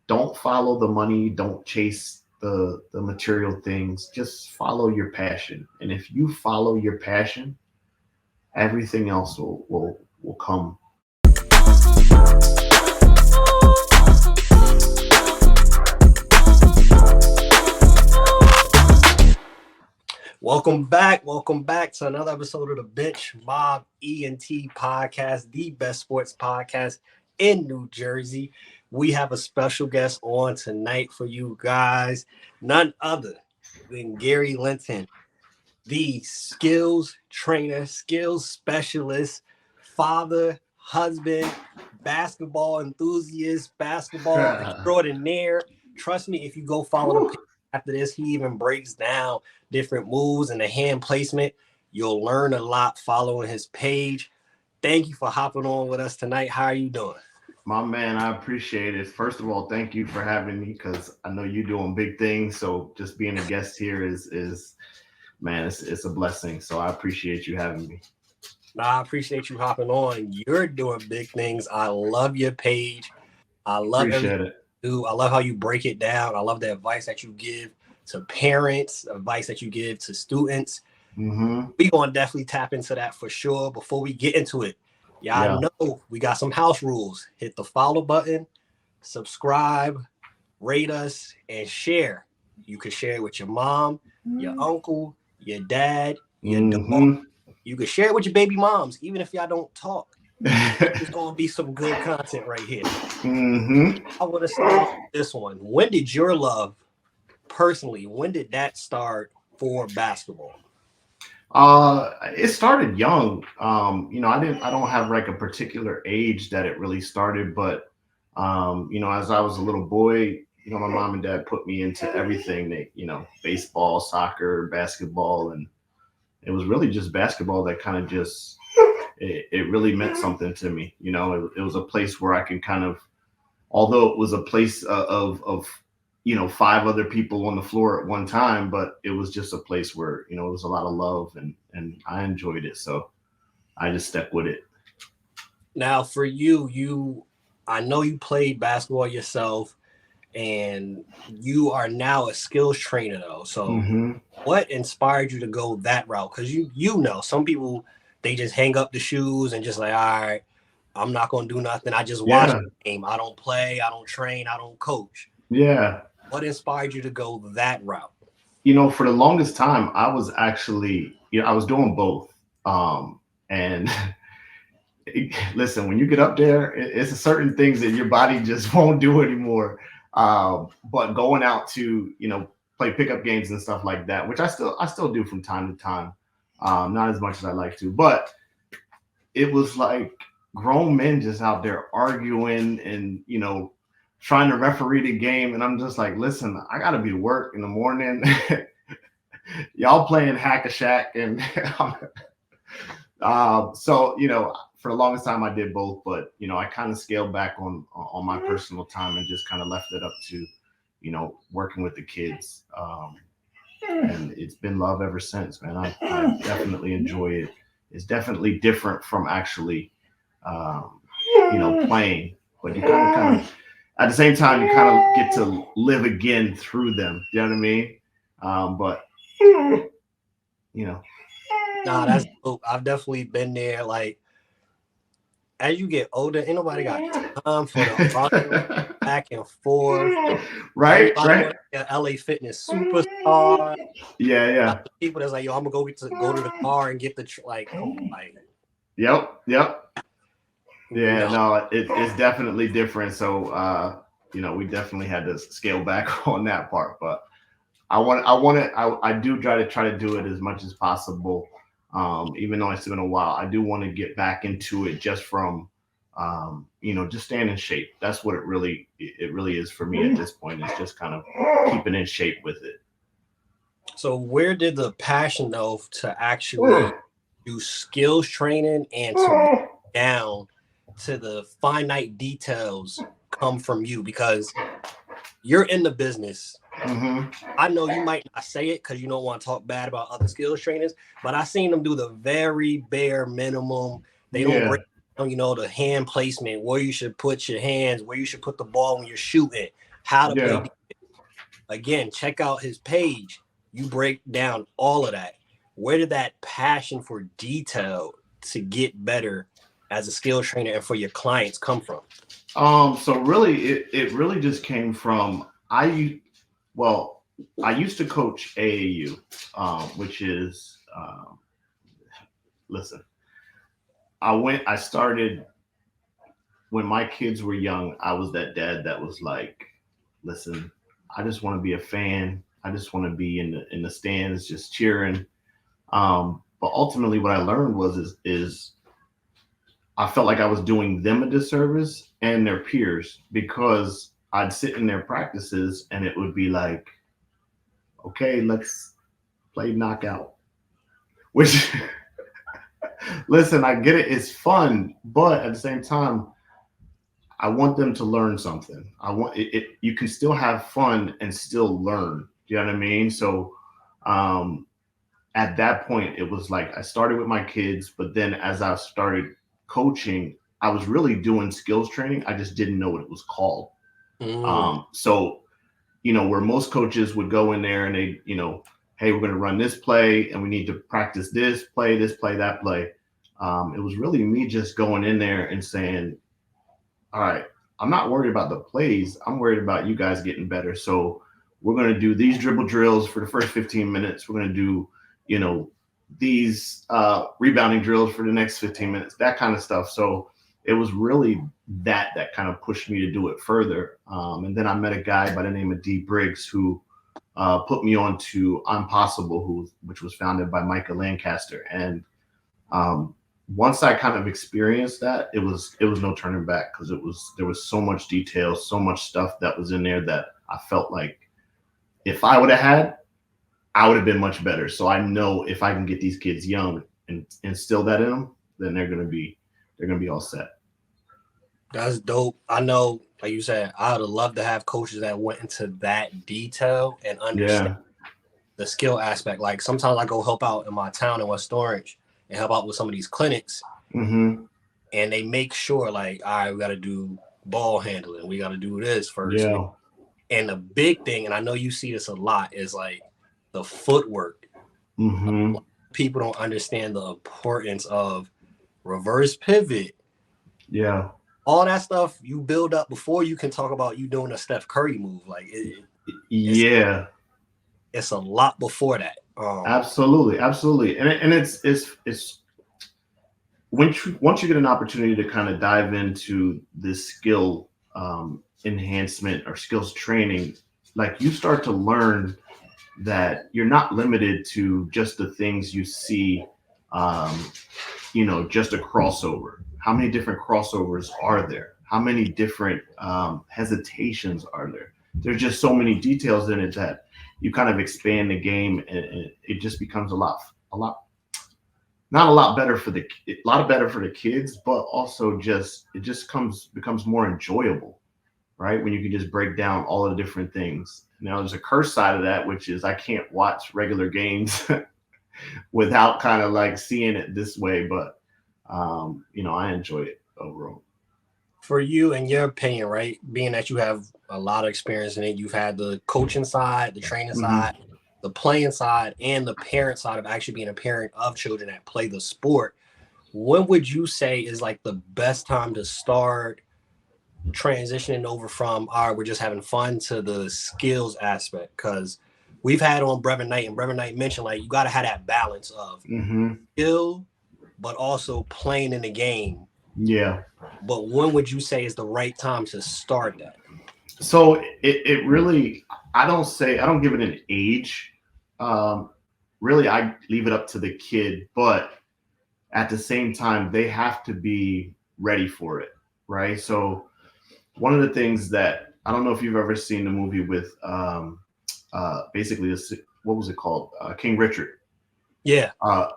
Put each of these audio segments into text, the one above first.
don't follow the money, don't chase the material things. Just follow your passion. And if you follow your passion, everything else will come. Welcome back to another episode of the Bench Mob Ent podcast, the best sports podcast in New Jersey. We have a special guest on tonight for you guys, none other than Garry Linton, the skills trainer, skills specialist, father, husband, basketball enthusiast, basketball extraordinaire. Trust me, if you go follow the page after this, he even breaks down different moves and the hand placement. You'll learn a lot following his page. Thank you for hopping on with us tonight. How are you doing? My man, I appreciate it. First of all, thank you for having me because I know you're doing big things. So just being a guest here is man, it's a blessing. So I appreciate you having me. I appreciate you hopping on. You're doing big things. I love your page. I love Appreciate everything it. you do. I love how you break it down. I love the advice that you give to parents, advice that you give to students. Mm-hmm. We're going to definitely tap into that for sure. Before we get into it, y'all know we got some house rules. Hit the follow button, subscribe, rate us, and share. You can share it with your mom, your uncle, your dad, your dog. You can share it with your baby moms, even if y'all don't talk. It's going to be some good content right here. I want to start off with this one. When did your love, personally, when did that start for basketball? It started young. I don't have like a particular age that it really started, but as I was a little boy, my mom and dad put me into everything. They, baseball, soccer, basketball, and it was really just basketball that kind of just it really meant something to me. It was a place where I can kind of, although it was a place of five other people on the floor at one time, but it was just a place where, it was a lot of love and I enjoyed it. So I just stuck with it. Now for you, I know you played basketball yourself and you are now a skills trainer though. So what inspired you to go that route? Because some people, they just hang up the shoes and just like, all right, I'm not going to do nothing. I just watch the game. I don't play. I don't train. I don't coach. Yeah. What inspired you to go that route? For the longest time, I was actually, I was doing both. And listen, when you get up there, it's certain things that your body just won't do anymore. But going out to, play pickup games and stuff like that, which I still do from time to time. Not as much as I like to, but it was like grown men just out there arguing and, trying to referee the game. And I'm just like, listen, I got to be to work in the morning. Y'all playing hack-a-shack. And so, for the longest time I did both, but, I kind of scaled back on my personal time and just kind of left it up to, working with the kids. And it's been love ever since, man. I definitely enjoy it. It's definitely different from actually, playing, but you kind of at the same time, you kind of get to live again through them. You know what I mean? Nah, that's dope. I've definitely been there. Like, as you get older, ain't nobody got time for the back and forth. Right. LA Fitness superstar. Yeah. People that's like, yo, I'm gonna go to the car and get the Yep. Yeah, no, it's definitely different. So, we definitely had to scale back on that part. But I do try to do it as much as possible. Even though it's been a while, I do want to get back into it just from, just staying in shape. That's what it really is for me at this point. It's just kind of keeping in shape with it. So where did the passion though to actually do skills training and to down to the finite details come from you? Because you're in the business. I know you might not say it because you don't want to talk bad about other skills trainers, but I seen them do the very bare minimum. They don't break down, the hand placement, where you should put your hands, where you should put the ball when you're shooting, how to play. Yeah. Again, check out his page. You break down all of that. Where did that passion for detail to get better as a skill trainer and for your clients come from? So really, it really just came from well, I used to coach AAU, which is listen, I started when my kids were young. I was that dad that was like, listen, I just want to be a fan. I just want to be in the stands, just cheering. But ultimately, what I learned is I felt like I was doing them a disservice and their peers because I'd sit in their practices and it would be like, okay, let's play knockout. Which, listen, I get it, it's fun, but at the same time, I want them to learn something. I want it. You can still have fun and still learn. Do you know what I mean? So, um, at that point, it was like I started with my kids, but then as I started coaching, I was really doing skills training. I just didn't know what it was called. Mm. So, where most coaches would go in there and they, hey, we're going to run this play and we need to practice this play, that play. It was really me just going in there and saying, all right, I'm not worried about the plays. I'm worried about you guys getting better. So we're going to do these dribble drills for the first 15 minutes. We're going to do, these rebounding drills for the next 15 minutes, that kind of stuff. So it was really that kind of pushed me to do it further. And then I met a guy by the name of D. Briggs who put me on to I'm Possible, which was founded by Micah Lancaster. And um, once I kind of experienced that, it was no turning back because there was so much detail, so much stuff that was in there that I felt like if I would have had, I would have been much better. So I know if I can get these kids young and instill that in them, then they're gonna be all set. That's dope. I know, like you said, I would love to have coaches that went into that detail and understand Yeah. the skill aspect. Like sometimes I go help out in my town in West Orange and help out with some of these clinics, Mm-hmm. and they make sure, like, all right, we got to do ball handling. We got to do this first. Yeah. And the big thing, and I know you see this a lot, is like the footwork. Mm-hmm. People don't understand the importance of reverse pivot. Yeah. All that stuff you build up before you can talk about you doing a Steph Curry move. Like it's Yeah. it's a lot before that. Absolutely. Absolutely. And it's once you get an opportunity to kind of dive into this skill enhancement or skills training, like you start to learn that you're not limited to just the things you see, um, just a crossover. How many different crossovers are there? How many different hesitations are there? There's just so many details in it that you kind of expand the game, and it just becomes a lot, not a lot better for a lot better for the kids, but also just it just becomes more enjoyable, right? When you can just break down all of the different things. Now, there's a curse side of that, which is I can't watch regular games without kind of like seeing it this way, but I enjoy it overall. For you, in your opinion, right? Being that you have a lot of experience in it, you've had the coaching side, the training Hmm. side, the playing side, and the parent side of actually being a parent of children that play the sport. When would you say is like the best time to start transitioning over from all right, we're just having fun to the skills aspect? Because we've had on Brevin Knight, and Brevin Knight mentioned like you got to have that balance of Hmm. skill, but also playing in the game. Yeah. But when would you say is the right time to start that? So it really, I don't give it an age. Um, Really, I leave it up to the kid, but at the same time, they have to be ready for it, right? So one of the things that I don't know if you've ever seen the movie with basically this, what was it called? King Richard. Yeah.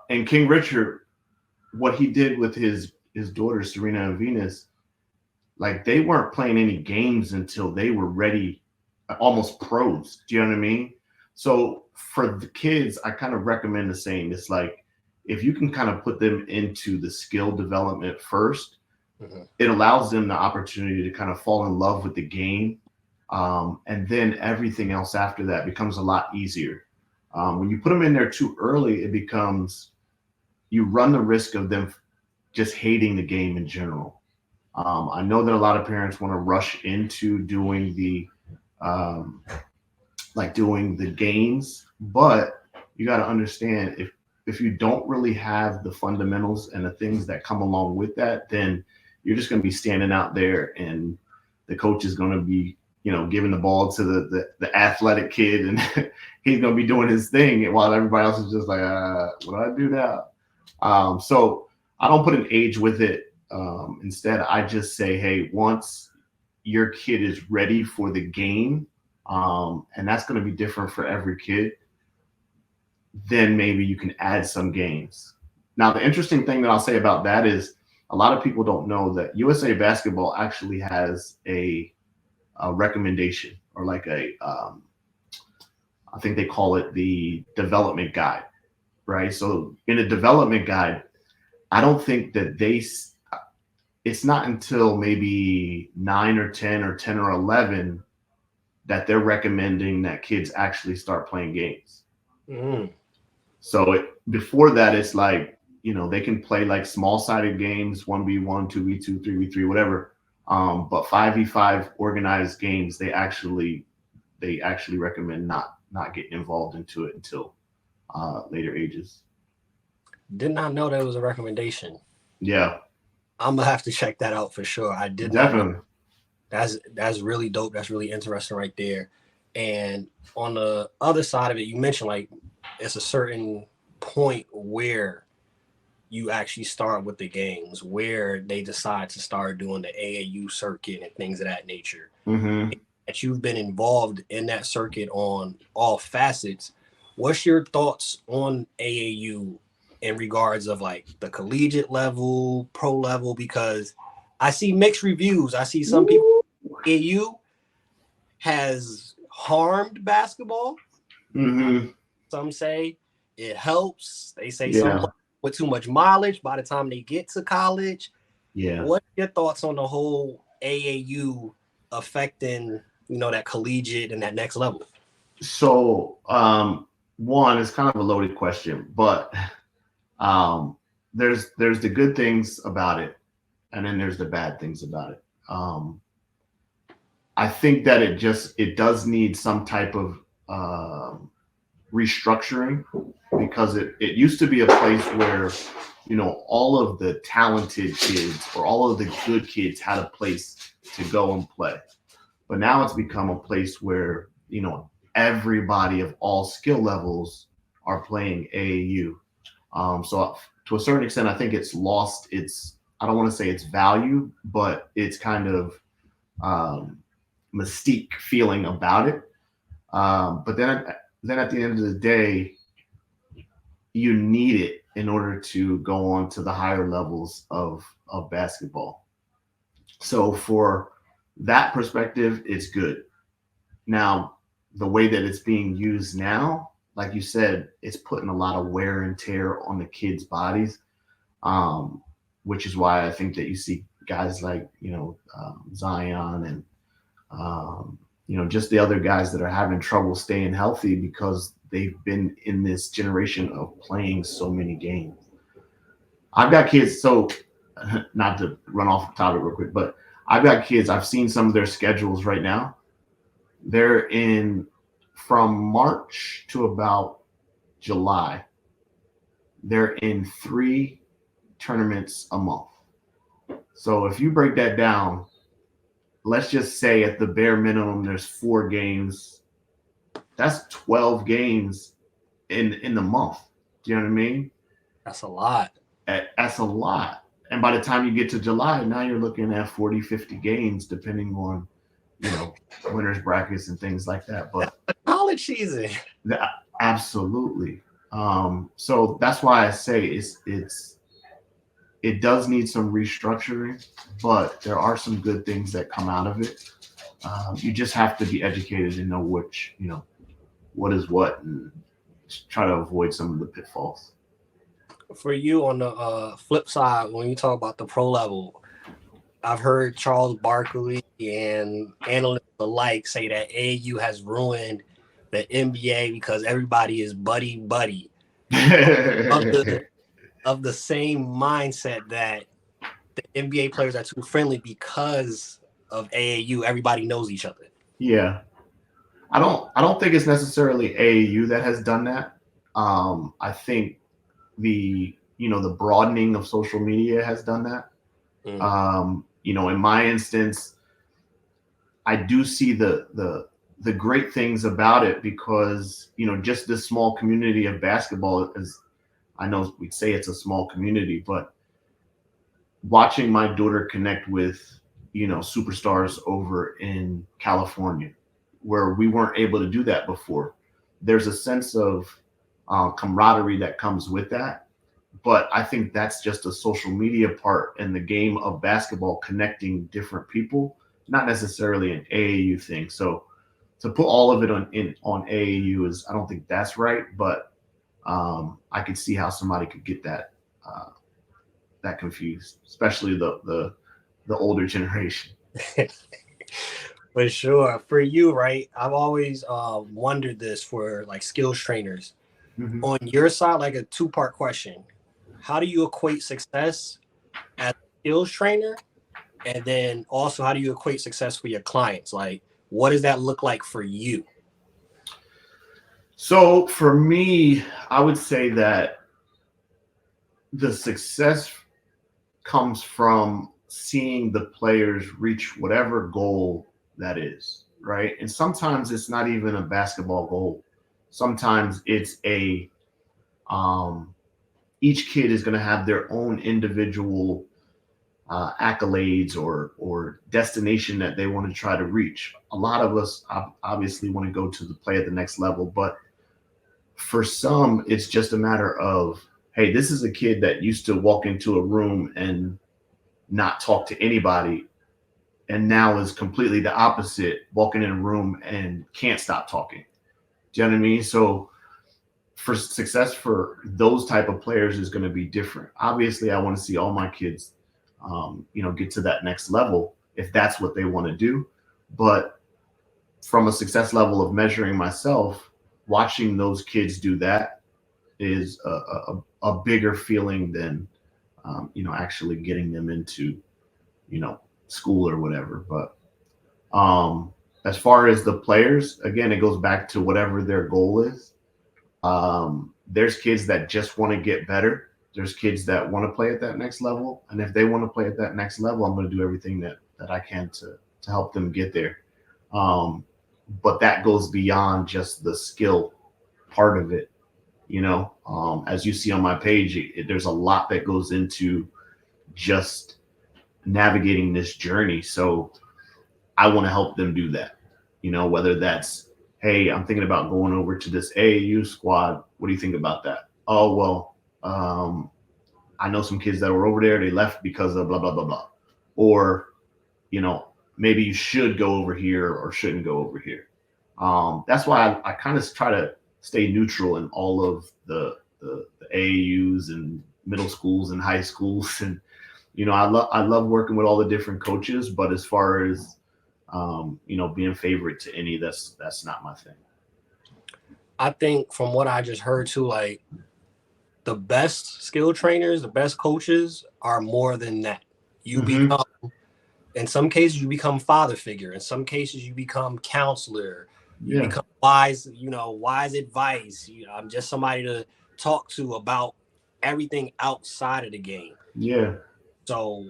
And King Richard, what he did with his daughters Serena and Venus, like they weren't playing any games until they were ready, almost pros. Do you know what I mean? So for the kids, I kind of recommend the same. It's like if you can kind of put them into the skill development first, Mhm. it allows them the opportunity to kind of fall in love with the game And then everything else after that becomes a lot easier. When you put them in there too early, it becomes, you run the risk of them just hating the game in general. I know that a lot of parents want to rush into doing um, doing the games, but you got to understand, if you don't really have the fundamentals and the things that come along with that, then you're just going to be standing out there, and the coach is going to be, giving the ball to the athletic kid, and he's going to be doing his thing while everybody else is just like, what do I do now? So I don't put an age with it. Instead, I just say, hey, once your kid is ready for the game, and that's going to be different for every kid, then maybe you can add some games. Now, the interesting thing that I'll say about that is a lot of people don't know that USA Basketball actually has a recommendation, or like I think they call it the development guide, right? So in a development guide, I don't think that it's not until maybe 9 or 10 or 10 or 11 that they're recommending that kids actually start playing games. Mm. So before that, it's like, they can play like small sided games, 1v1, 2v2, 3v3, whatever. But 5v5 organized games, they actually recommend not getting involved into it until later ages. Did not know that was a recommendation. Yeah, I'm gonna have to check that out for sure. I did not definitely. know. That's really dope. That's really interesting right there. And on the other side of it, you mentioned like it's a certain point where you actually start with the games, where they decide to start doing the AAU circuit and things of that nature. Mm-hmm. That you've been involved in that circuit on all facets. What's your thoughts on AAU in regards of like the collegiate level, pro level? Because I see mixed reviews. I see some people AAU has harmed basketball. Mm-hmm. Some say it helps. They say some Yeah. with too much mileage by the time they get to college. Yeah. What are your thoughts on the whole AAU affecting, that collegiate and that next level? So, one is kind of a loaded question, but um, there's the good things about it, and then there's the bad things about it. I think that it does need some type of restructuring, because it used to be a place where all of the talented kids or all of the good kids had a place to go and play, but now it's become a place where everybody of all skill levels are playing AAU. So to a certain extent, I think it's lost its, I don't want to say its value, but it's kind of mystique feeling about it. But then at the end of the day, you need it in order to go on to the higher levels of basketball. So for that perspective, it's good. Now, the way that it's being used now, like you said, it's putting a lot of wear and tear on the kids' bodies, which is why I think that you see guys like Zion and just the other guys that are having trouble staying healthy because they've been in this generation of playing so many games. I've got kids, so not to run off the topic real quick, but I've got kids. I've seen some of their schedules right now. They're in from March to about July. They're in 3 tournaments a month. So if you break that down, let's just say at the bare minimum, there's 4 games. That's 12 games in the month. Do you know what I mean? That's a lot. That's a lot. And by the time you get to July, now you're looking at 40, 50 games, depending on, winners brackets and things like that. But college season. Absolutely. So that's why I say it does need some restructuring, but there are some good things that come out of it. You just have to be educated and know what is what, and try to avoid some of the pitfalls. For you, on the flip side, when you talk about the pro level, I've heard Charles Barkley and analysts alike say that AAU has ruined the NBA because everybody is buddy buddy of the of the same mindset that the NBA players are too friendly because of AAU. Everybody knows each other. Yeah. I don't think it's necessarily AAU that has done that. I think the broadening of social media has done that. Mm. In my instance, I do see the great things about it because just this small community of basketball is. I know we'd say it's a small community, but watching my daughter connect with superstars over in California, where we weren't able to do that before. There's a sense of camaraderie that comes with that. But I think that's just a social media part in the game of basketball connecting different people, not necessarily an AAU thing. So to put all of it on AAU is I don't think that's right, but I could see how somebody could get uh, that confused, especially the older generation. For sure. For you, right? I've always wondered this for like skills trainers. Mm-hmm. On your side, like a two-part question. How do you equate success as a skills trainer? And then also, how do you equate success for your clients? Like, what does that look like for you? So for me, I would say that the success comes from seeing the players reach whatever goal that is, right? And sometimes it's not even a basketball goal. Sometimes it's a um, each kid is going to have their own individual accolades or destination that they want to try to reach. A lot of us obviously want to go to the play at the next level, but for some, it's just a matter of, hey, this is a kid that used to walk into a room and not talk to anybody, and now is completely the opposite, walking in a room and can't stop talking. Do you know what I mean? So for success for those type of players is going to be different. Obviously, I want to see all my kids, get to that next level if that's what they want to do. But from a success level of measuring myself, watching those kids do that is a bigger feeling than actually getting them into school or whatever. But as far as the players, again, it goes back to whatever their goal is. There's kids that just want to get better. There's kids that want to play at that next level, and if they want to play at that next level, I'm going to do everything that I can to help them get there. Um, but that goes beyond just the skill part of it. As you see on my page, there's a lot that goes into just navigating this journey. So I want to help them do that. Whether that's, hey, I'm thinking about going over to this AAU squad. What do you think about that? Oh, well, I know some kids that were over there. They left because of blah, blah, blah, blah. Or, maybe you should go over here or shouldn't go over here. That's why I kind of try to stay neutral in all of the AAUs and middle schools and high schools. And, I love working with all the different coaches, but as far as, being favorite to any, that's not my thing. I think from what I just heard too, like the best skill trainers, the best coaches are more than that. You Mm-hmm. become, in some cases, you become father figure. In some cases, you become counselor. You Yeah. become wise, wise advice. I'm just somebody to talk to about everything outside of the game. Yeah. So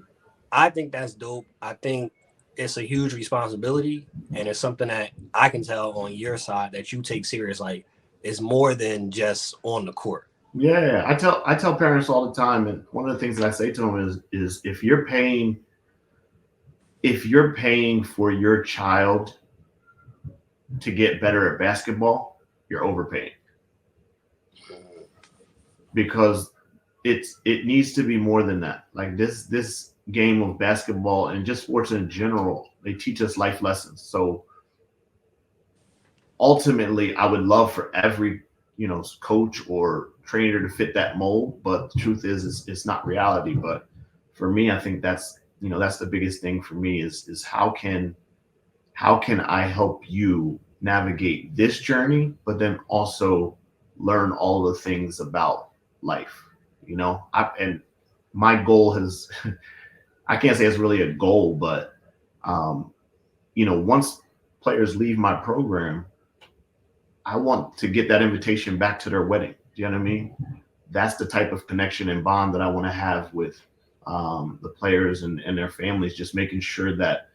I think that's dope. I think it's a huge responsibility, and it's something that I can tell on your side that you take serious. Like it's more than just on the court. Yeah. I tell parents all the time, and one of the things that I say to them is if you're paying for your child to get better at basketball, you're overpaying because it needs to be more than that. Like this game of basketball and just sports in general, they teach us life lessons. So ultimately, I would love for every coach or trainer to fit that mold, but the truth is, it's not reality. But for me, I think that's the biggest thing for me is how can how can I help you navigate this journey, but then also learn all the things about life? And my goal has, I can't say it's really a goal, but, um, once players leave my program, I want to get that invitation back to their wedding. Do you know what I mean? That's the type of connection and bond that I want to have with the players and their families, just making sure that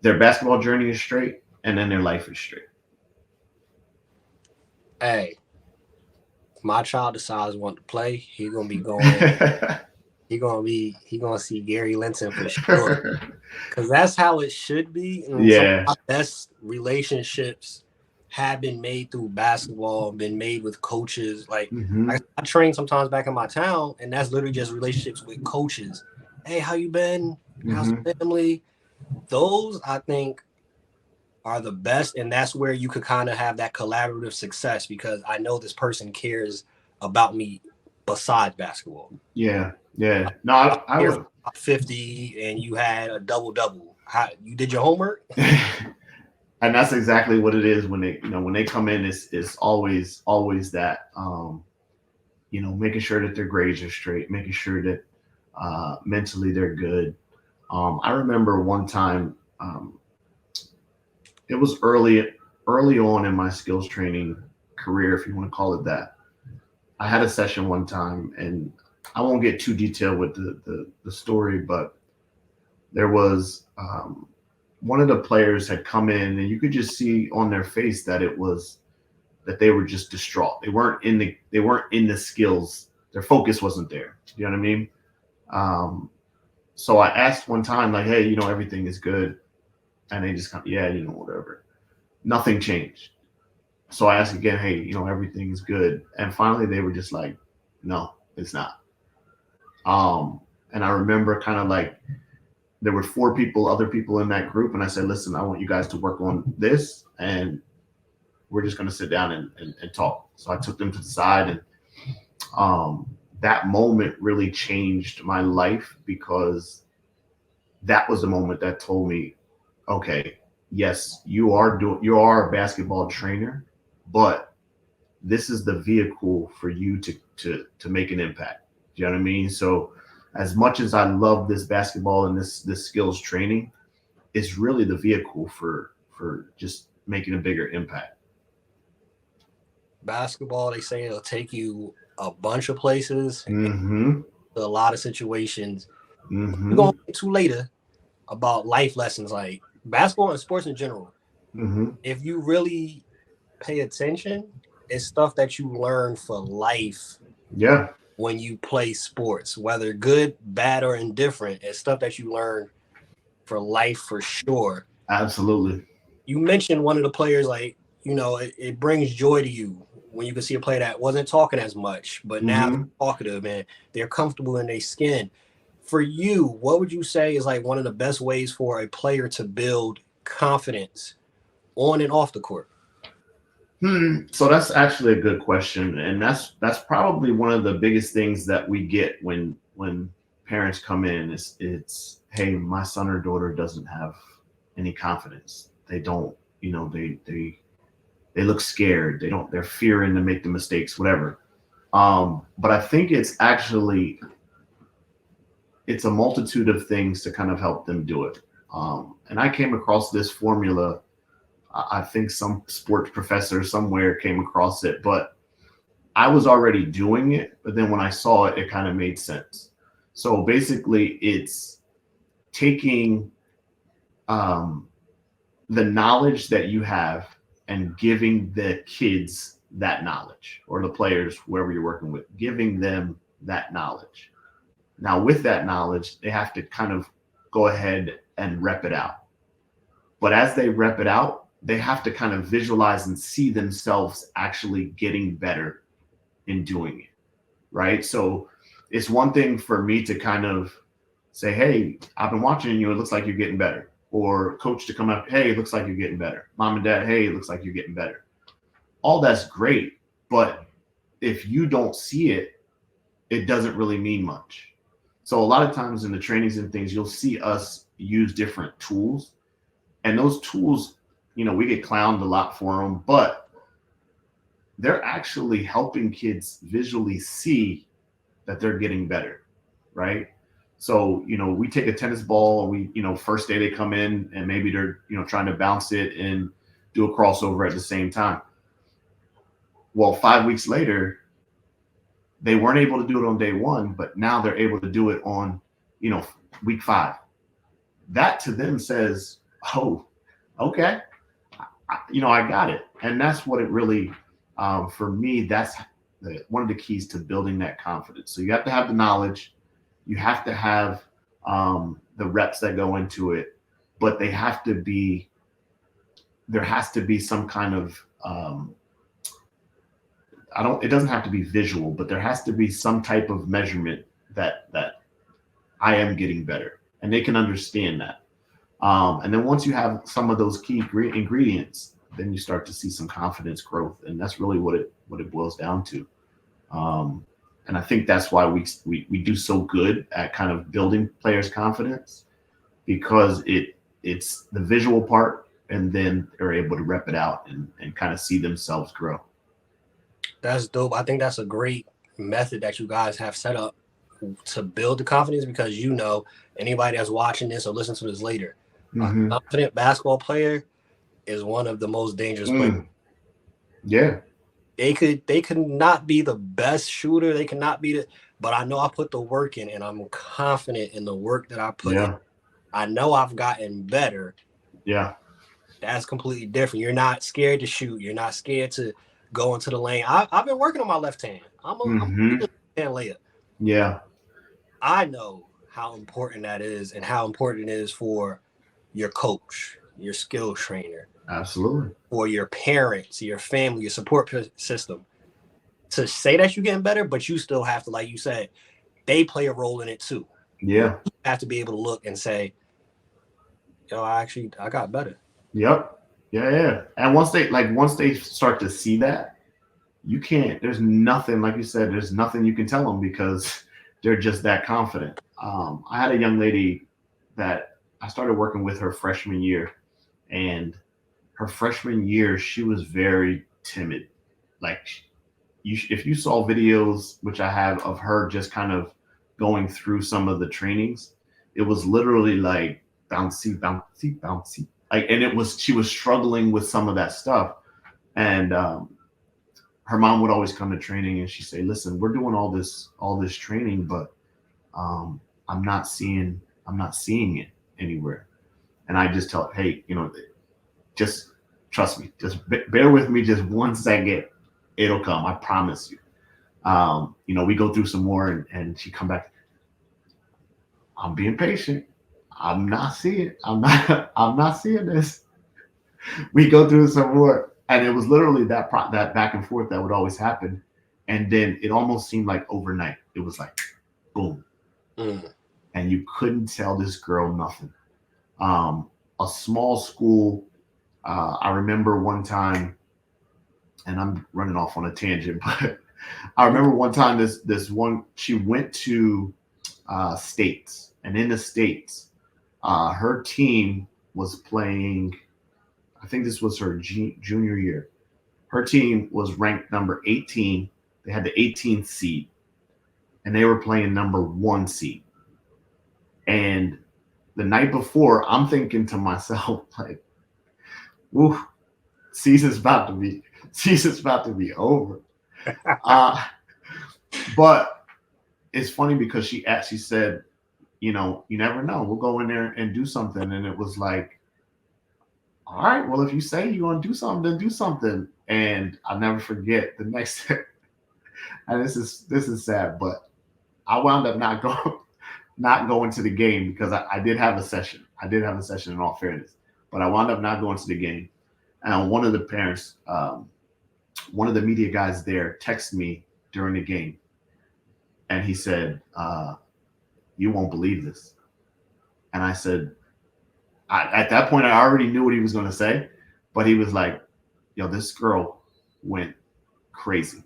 their basketball journey is straight and then their life is straight. Hey, my child decides want to play, he gonna be going. He gonna see Garry Linton for sure. Because that's how it should be. And some Yeah. of my best relationships have been made through basketball, been made with coaches. Like Mm-hmm. I train sometimes back in my town, and that's literally just relationships with coaches. Hey, how you been? How's Mm-hmm. the family? Those I think are the best, and that's where you could kind of have that collaborative success because I know this person cares about me besides basketball. Yeah. Yeah. No, I Here would. for 50 and you had a double. How you did your homework? And that's exactly what it is when they come in. It's always that, making sure that their grades are straight, making sure that mentally they're good. I remember one time, it was early on in my skills training career, if you want to call it that. I had a session one time, and I won't get too detailed with the story, but there was, one of the players had come in, and you could just see on their face that they were just distraught. They weren't in the skills. Their focus wasn't there. You know what I mean? Um, so I asked one time, like, hey, everything is good, and they just kind of, yeah, whatever. Nothing changed. So I asked again, hey, everything is good, and finally they were just like, no, it's not. Um, and I remember kind of like there were other people in that group, and I said, listen, I want you guys to work on this, and we're just going to sit down and talk. So I took them to the side, and that moment really changed my life because that was the moment that told me, okay, yes, you are a basketball trainer, but this is the vehicle for you to make an impact. Do you know what I mean? So as much as I love this basketball and this skills training, it's really the vehicle for just making a bigger impact. Basketball, they say it'll take you a bunch of places, Mm-hmm. a lot of situations. We're Mm-hmm. gonna get to later about life lessons like basketball and sports in general. Mm-hmm. If you really pay attention, it's stuff that you learn for life Yeah, when you play sports, whether good, bad, or indifferent. It's stuff that you learn for life for sure. absolutely. You mentioned one of the players, like, it brings joy to you when you can see a player that wasn't talking as much, but now they're Mm-hmm. talkative and they're comfortable in their skin. For you, what would you say is like one of the best ways for a player to build confidence on and off the court? So that's actually a good question, and that's probably one of the biggest things that we get when parents come in. It's hey, my son or daughter doesn't have any confidence. They don't, they look scared. They're fearing to make the mistakes, whatever. But I think it's a multitude of things to kind of help them do it. And I came across this formula. I think some sports professor somewhere came across it, but I was already doing it. But then when I saw it, it kind of made sense. So basically, it's taking um, the knowledge that you have and giving the kids that knowledge, or the players, whoever you're working with, giving them that knowledge. Now, with that knowledge, they have to kind of go ahead and rep it out. But as they rep it out, they have to kind of visualize and see themselves actually getting better in doing it. Right. So it's one thing for me to kind of say, hey, I've been watching you. It looks like you're getting better. Or coach to come up, hey, it looks like you're getting better. Mom and dad, hey, it looks like you're getting better. All that's great. But if you don't see it, it doesn't really mean much. So a lot of times in the trainings and things, you'll see us use different tools, And those tools, we get clowned a lot for them, but they're actually helping kids visually see that they're getting better, right? So, we take a tennis ball and first day they come in and maybe they're, trying to bounce it and do a crossover at the same time. Well, 5 weeks later, they weren't able to do it on day one, but now they're able to do it on, week 5. That to them says, oh, okay, I got it. And that's what it really, for me, that's one of the keys to building that confidence. So you have to have the knowledge, you have to have the reps that go into it, but there has to be some kind of, it doesn't have to be visual, but there has to be some type of measurement that I am getting better, and they can understand that. And then once you have some of those key ingredients, then you start to see some confidence growth, and that's really what it boils down to. And I think that's why we do so good at kind of building players' confidence, because it's the visual part, and then they're able to rep it out and kind of see themselves grow. That's dope. I think that's a great method that you guys have set up to build the confidence, because anybody that's watching this or listening to this later, Mm-hmm. a confident basketball player is one of the most dangerous players. Yeah. They could not be the best shooter. They cannot be but I know I put the work in, and I'm confident in the work that I put in. I know I've gotten better. Yeah. That's completely different. You're not scared to shoot. You're not scared to go into the lane. I've been working on my left hand. I'm a left hand layup. Yeah. I know how important that is, and how important it is for your coach, your skill trainer. Absolutely. For your parents, your family, your support system, to say that you're getting better, but you still have to, like you said, they play a role in it too. Yeah. You have to be able to look and say, yo, I got better. Yep. Yeah. And once they start to see that, there's nothing, like you said, there's nothing you can tell them, because they're just that confident. I had a young lady that I started working with her freshman year, and her freshman year, she was very timid. Like, if you saw videos, which I have, of her just kind of going through some of the trainings, it was literally like bouncy, bouncy, bouncy. And she was struggling with some of that stuff. And her mom would always come to training, and she'd say, listen, we're doing all this training, but I'm not seeing it anywhere. And I just tell her, hey, just trust me, just bear with me just 1 second. It'll come. I promise you. We go through some more, and she come back. I'm being patient. I'm not seeing this. We go through some more, and it was literally that back and forth that would always happen. And then it almost seemed like overnight. It was like, boom. And you couldn't tell this girl nothing. A small school. I remember one time, and I'm running off on a tangent, but I remember one time this one, she went to States, and in the States, her team was playing, I think this was her junior year. Her team was ranked number 18. They had the 18th seed, and they were playing number 1 seed. And the night before, I'm thinking to myself, like, ooh, season's about to be over. But it's funny, because she actually said, you never know. We'll go in there and do something. And it was like, all right, well, if you say you're going to do something, then do something. And I'll never forget the next day. And this is sad, but I wound up not going to the game, because I did have a session. In all fairness, but I wound up not going to the game. And one of the parents, one of the media guys there, texted me during the game, and he said, you won't believe this. And I said, at that point, I already knew what he was going to say, but he was like, yo, this girl went crazy.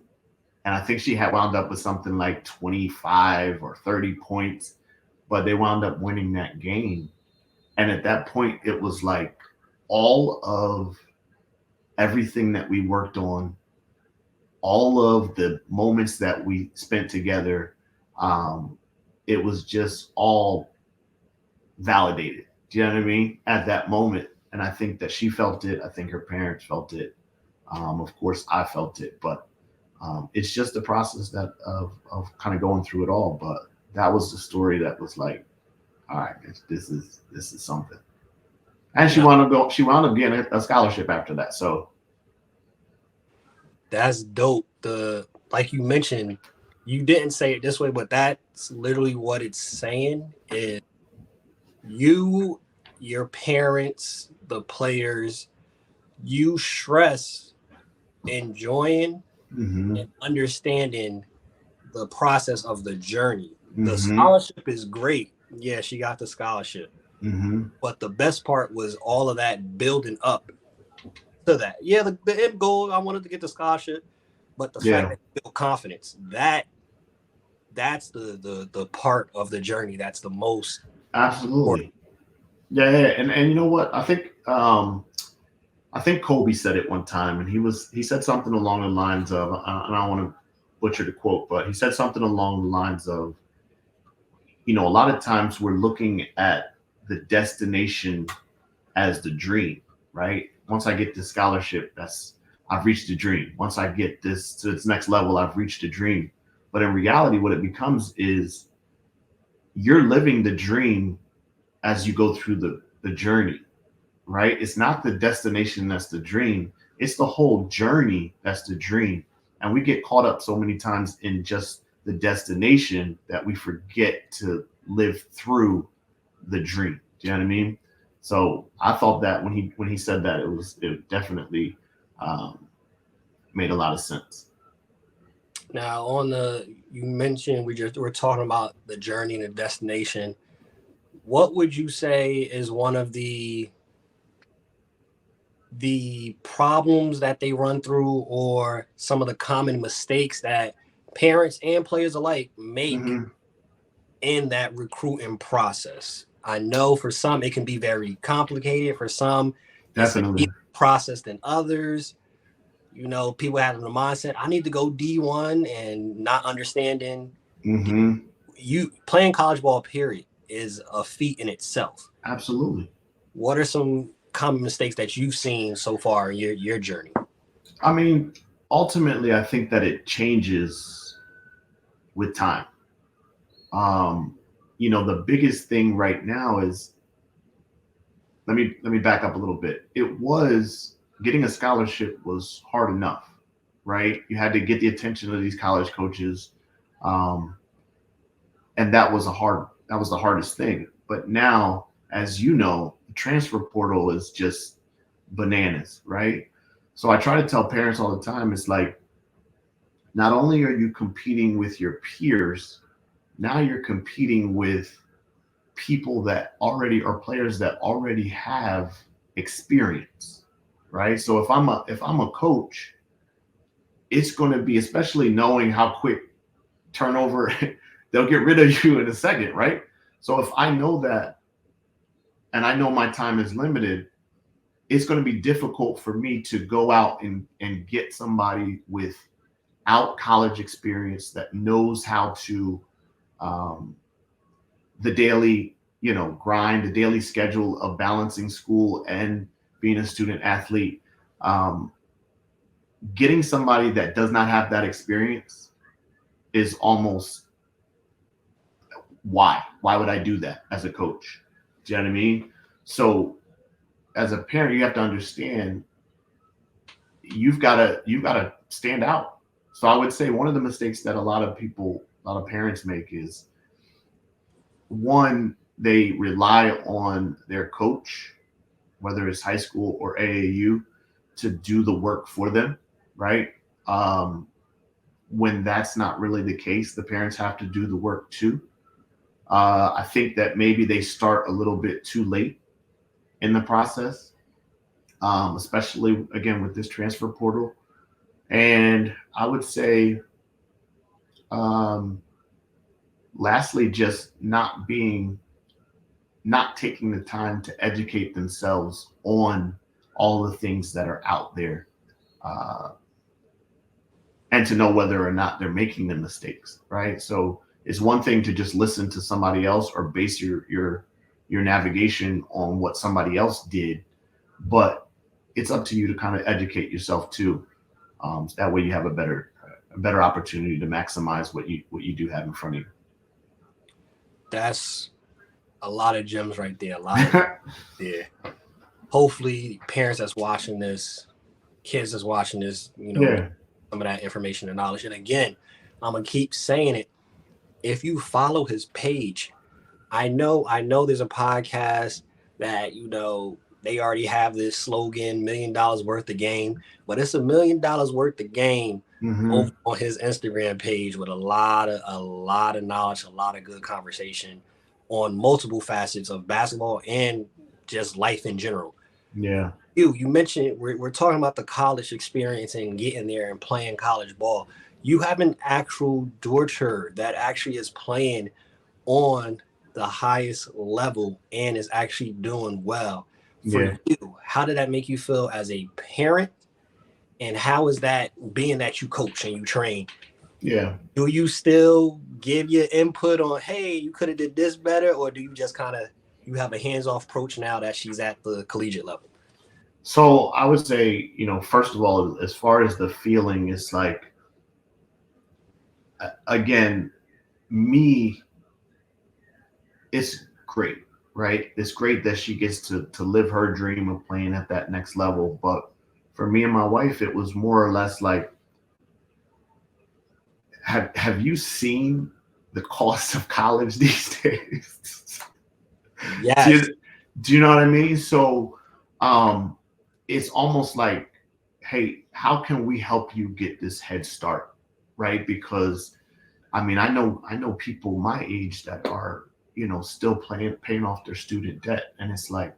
And I think she had wound up with something like 25 or 30 points, but they wound up winning that game. And at that point, it was like, all of everything that we worked on, all of the moments that we spent together, um, it was just all validated. Do you know what I mean? At that moment. And I think that she felt it. I think her parents felt it. Of course, I felt it. But it's just the process that of kind of going through it all. But that was the story that was like, all right, this is something. And she No, wound up she wound up getting a scholarship after that. So that's dope. The like you mentioned, you didn't say it this way, but that's literally what it's saying is you, your parents, the players, you stress enjoying hmm and understanding the process of the journey. The hmm scholarship is great. Yeah, she got the scholarship. hmm But the best part was all of that building up to that. Yeah, the end goal, I wanted to get the scholarship, but the fact yeah, that you build confidence, that's the part of the journey that's the most important. absolutely. Yeah, yeah. And you know what? I think Kobe said it one time, and he said something along the lines of, and I don't want to butcher the quote, but he said something along the lines of, a lot of times we're looking at the destination as the dream, right? Once I get this scholarship, I've reached the dream. Once I get this to its next level, I've reached the dream. But in reality, what it becomes is you're living the dream as you go through the journey, right? It's not the destination that's the dream. It's the whole journey that's the dream. And we get caught up so many times in just the destination that we forget to live through the dream. Do you know what I mean? So I thought that when he said that, it definitely um, made a lot of sense. Now, on the you mentioned we're talking about the journey and the destination. What would you say is one of the problems that they run through, or some of the common mistakes that parents and players alike make hmm in that recruiting process? I know for some it can be very complicated. For some, it's an Definitely. easier process than others. People have the mindset, I need to go D1, and not understanding hmm you playing college ball, period, is a feat in itself. Absolutely. What are some common mistakes that you've seen so far in your journey? I mean, ultimately, I think that it changes with time. Um, the biggest thing right now is, let me back up a little bit. It was getting a scholarship was hard enough, right? You had to get the attention of these college coaches, um, and that was the hardest thing. But now, as you know, the transfer portal is just bananas, right? So I try to tell parents all the time, it's like not only are you competing with your peers, now you're competing with people that already are players that already have experience, right? So if I'm a coach, it's going to be, especially knowing how quick turnover they'll get rid of you in a second, right? So if I know that and I know my time is limited, it's going to be difficult for me to go out and get somebody without college experience that knows how to um, the daily, grind, the daily schedule of balancing school and being a student athlete. Um, Getting somebody that does not have that experience is almost, why would I do that as a coach? Do you know what I mean? So as a parent, you have to understand you've got to stand out. So I would say one of the mistakes that a lot of parents make is, one, they rely on their coach, whether it's high school or AAU, to do the work for them, right? Um, when that's not really the case, the parents have to do the work too. I think that maybe they start a little bit too late in the process, especially again with this transfer portal. And I would say, um, lastly, just not being not taking the time to educate themselves on all the things that are out there, uh, and to know whether or not they're making the mistakes, right? So it's one thing to just listen to somebody else or base your navigation on what somebody else did, but it's up to you to kind of educate yourself too. So that way you have a better opportunity to maximize what you do have in front of That's a lot of gems right there. A lot of you. yeah. Hopefully, parents that's watching this, kids that's watching this, Yeah. some of that information and knowledge. And again, I'm gonna keep saying it. If you follow his page, I know there's a podcast that they already have this slogan, $1 million worth of game, but it's $1 million worth of game over Hmm. on his Instagram page with a lot of knowledge, a lot of good conversation on multiple facets of basketball and just life in general. Yeah. You mentioned we're talking about the college experience and getting there and playing college ball. You have an actual daughter that actually is playing on the highest level and is actually doing well. For Yeah. you, how did that make you feel as a parent? And how is that being that you coach and you train? Yeah. Do you still give your input on, hey, you could have did this better, or do you just kind of you have a hands-off approach now that she's at the collegiate level? So I would say, first of all, as far as the feeling, it's like, again, me, it's great, right? It's great that she gets to live her dream of playing at that next level. But for me and my wife, it was more or less like, have you seen the cost of college these days? do Yes. you do you know what I mean? So um it's almost like, hey, how can we help you get this head start, right? Because I mean, I know people my age that are, still paying off their student debt, and it's like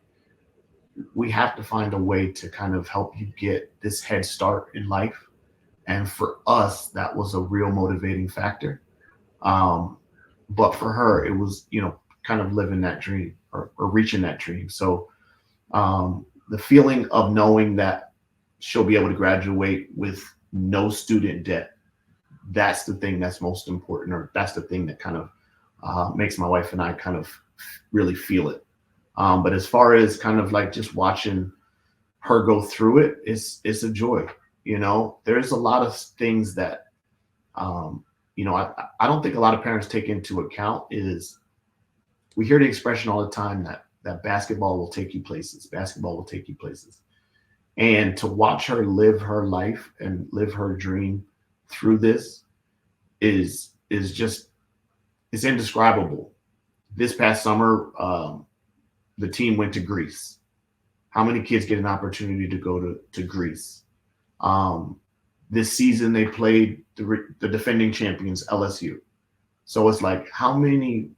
we have to find a way to kind of help you get this head start in life. And for us, that was a real motivating factor. Um, but for her, it was, kind of living that dream, or reaching that dream. So the feeling of knowing that she'll be able to graduate with no student debt, that's the thing that's most important, or that's the thing that kind of makes my wife and I kind of really feel it. But as far as kind of like just watching her go through it, it's a joy. There's a lot of things that um, I don't think a lot of parents take into account. Is we hear the expression all the time that basketball will take you places. Basketball will take you places. And to watch her live her life and live her dream through this is just, it's indescribable. This past summer, the team went to Greece. How many kids get an opportunity to go to Greece? Um, this season they played the defending champions LSU. So it's like, how many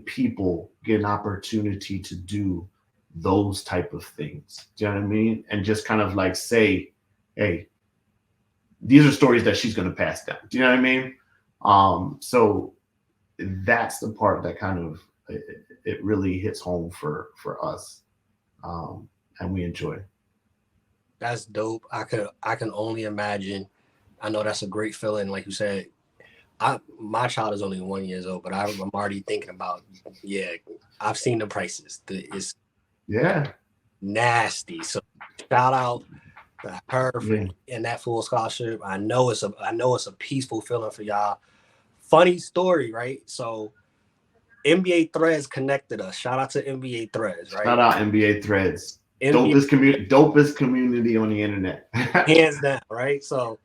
people get an opportunity to do those type of things? Do you know what I mean? And just kind of like say, hey, these are stories that she's going to pass down. Do you know what I mean? So that's the part that kind of it really hits home for us, and we enjoy. That's dope. I can only imagine. I know that's a great feeling. Like you said, my child is only 1 year old, but I'm already thinking about, yeah, I've seen the prices. It's Yeah, nasty. So shout out to her for yeah. getting that full scholarship. I know it's a peaceful feeling for y'all. Funny story, right? So NBA Threads connected us. Shout out to NBA Threads, right? Shout out NBA Threads, NBA dopest community on the internet. hands down, right? So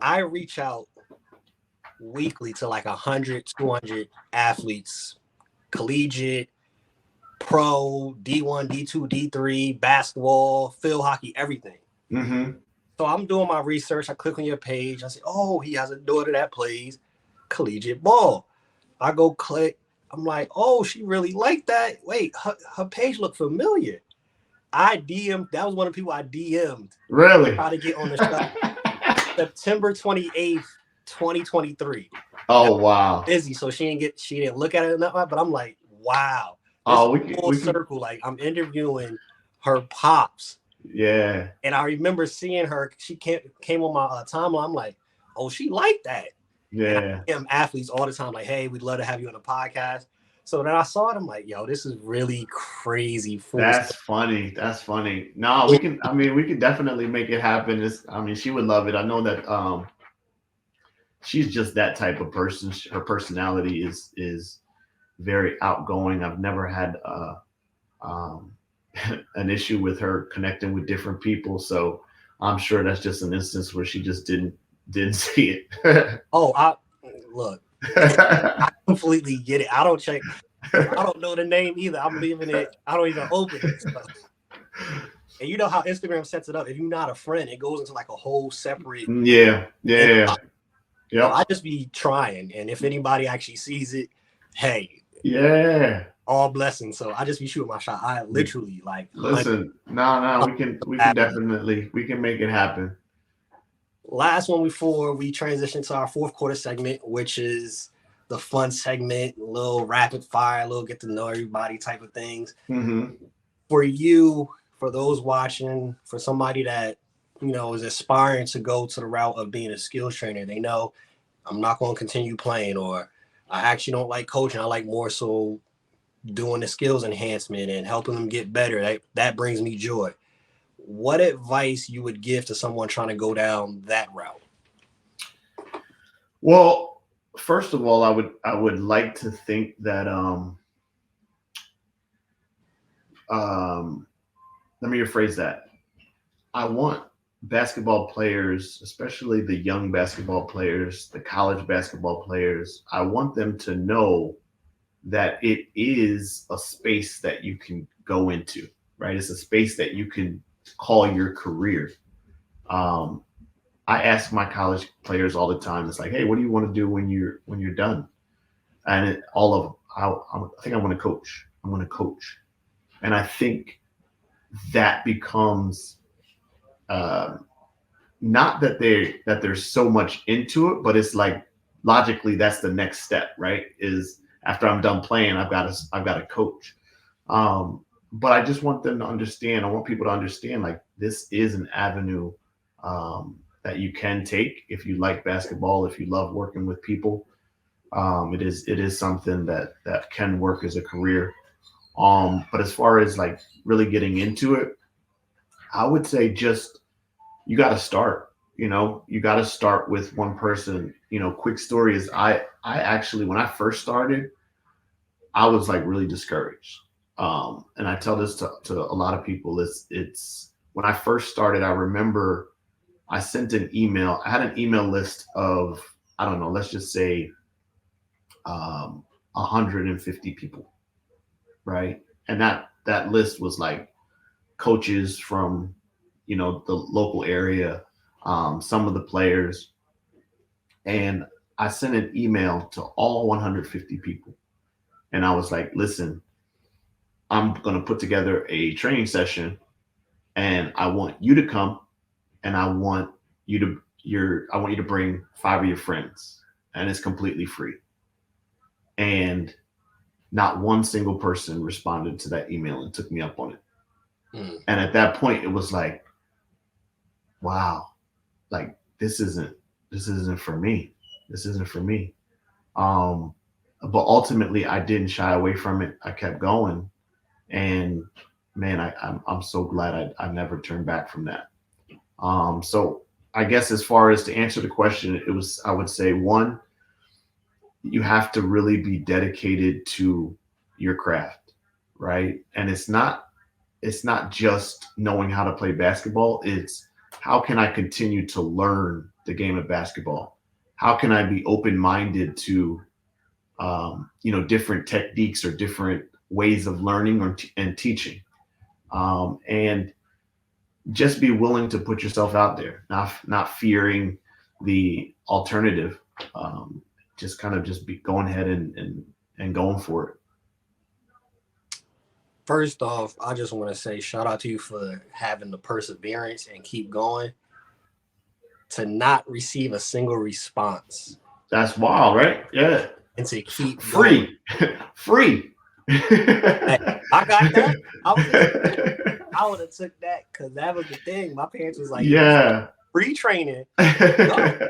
I reach out weekly to like 100, 200 athletes, collegiate, pro, D1, D2, D3, basketball, field hockey, everything. Hmm. So I'm doing my research. I click on your page. I say, oh, he has a daughter that plays collegiate ball. I go click. I'm like, oh, she really liked that. Wait, her page looked familiar. I DM'd, that was one of the people I DM'd. Really? Try to get on the show. September 28th, 2023. That Oh wow. busy, so she didn't look at it enough. But I'm like, wow. It's Oh, full we can. circle. Like I'm interviewing her pops, Yeah, and I remember seeing her. She came on my timeline. I'm like, oh, she like that. And I yeah. see them athletes all the time, like, hey, we'd love to have you on the podcast. So then I saw it. I'm like, yo, this is really crazy. Full. That's funny. That's funny. No, we can. I mean, we can definitely make it happen. I mean, she would love it. I know that. She's just that type of person. Her personality is very outgoing. I've never had um, an issue with her connecting with different people. So I'm sure that's just an instance where she just didn't see it. Oh, I look. I completely get it. I don't check. I don't know the name either. I'm leaving it. I don't even open it. So. And you know how Instagram sets it up. If you're not a friend, it goes into like a whole separate Yeah, yeah, inbox. So yep, I just be trying, and if anybody actually sees it, hey, yeah. all blessings. So I just be shooting my shot. I literally like Listen, no, we can happy. definitely we can make it happen. Last one before we transition to our fourth quarter segment, which is the fun segment, a little rapid fire, a little get to know everybody type of things. Hmm. For you, for those watching, for somebody that is aspiring to go to the route of being a skills trainer, they know I'm not going to continue playing, or I actually don't like coaching. I like more so doing the skills enhancement and helping them get better. That brings me joy. What advice you would give to someone trying to go down that route? Well, first of all, I would like to think that um let me rephrase that. I want basketball players, especially the young basketball players, the college basketball players, I want them to know that it is a space that you can go into, right? It's a space that you can call your career. Um, I ask my college players all the time. It's like, hey, what do you want to do when you're done? And all of them, I think I want to coach. I'm going to coach, and I think that becomes um, not that there's so much into it, but it's like logically that's the next step, right? Is after I'm done playing, I've got to coach. But I just want them to understand. I want people to understand like this is an avenue that you can take if you like basketball, if you love working with people. It is something that can work as a career. But as far as like really getting into it, I would say just you got to start. You got to start with one person. Quick story is I actually when I first started, I was like really discouraged. And I tell this to a lot of people. It's when I first started, I remember I sent an email. I had an email list of, I don't know, let's just say 150 people, right? And that list was like coaches from, the local area, some of the players, and I sent an email to all 150 people, and I was like, listen, I'm going to put together a training session, and I want you to come, and I want you to bring 5 of your friends, and it's completely free. And not one single person responded to that email and took me up on it. Mm. And at that point, it was like, wow, like this isn't for me. This isn't for me. Um, but ultimately, I didn't shy away from it. I kept going, and man, I'm so glad I never turned back from that. So I guess as far as to answer the question, it was I would say one, you have to really be dedicated to your craft, right? And it's not just knowing how to play basketball. It's how can I continue to learn the game of basketball? How can I be open minded to different techniques or different ways of learning and teaching, and just be willing to put yourself out there, not fearing the alternative. Just kind of just be going ahead and going for it. First off, I just want to say shout out to you for having the perseverance and keep going to not receive a single response That's wild, right? Yeah, and to keep going. free, free. Hey, I got that. I was just, I would have took that because that was the thing. My parents was like, "Yo, Yeah. free training, go.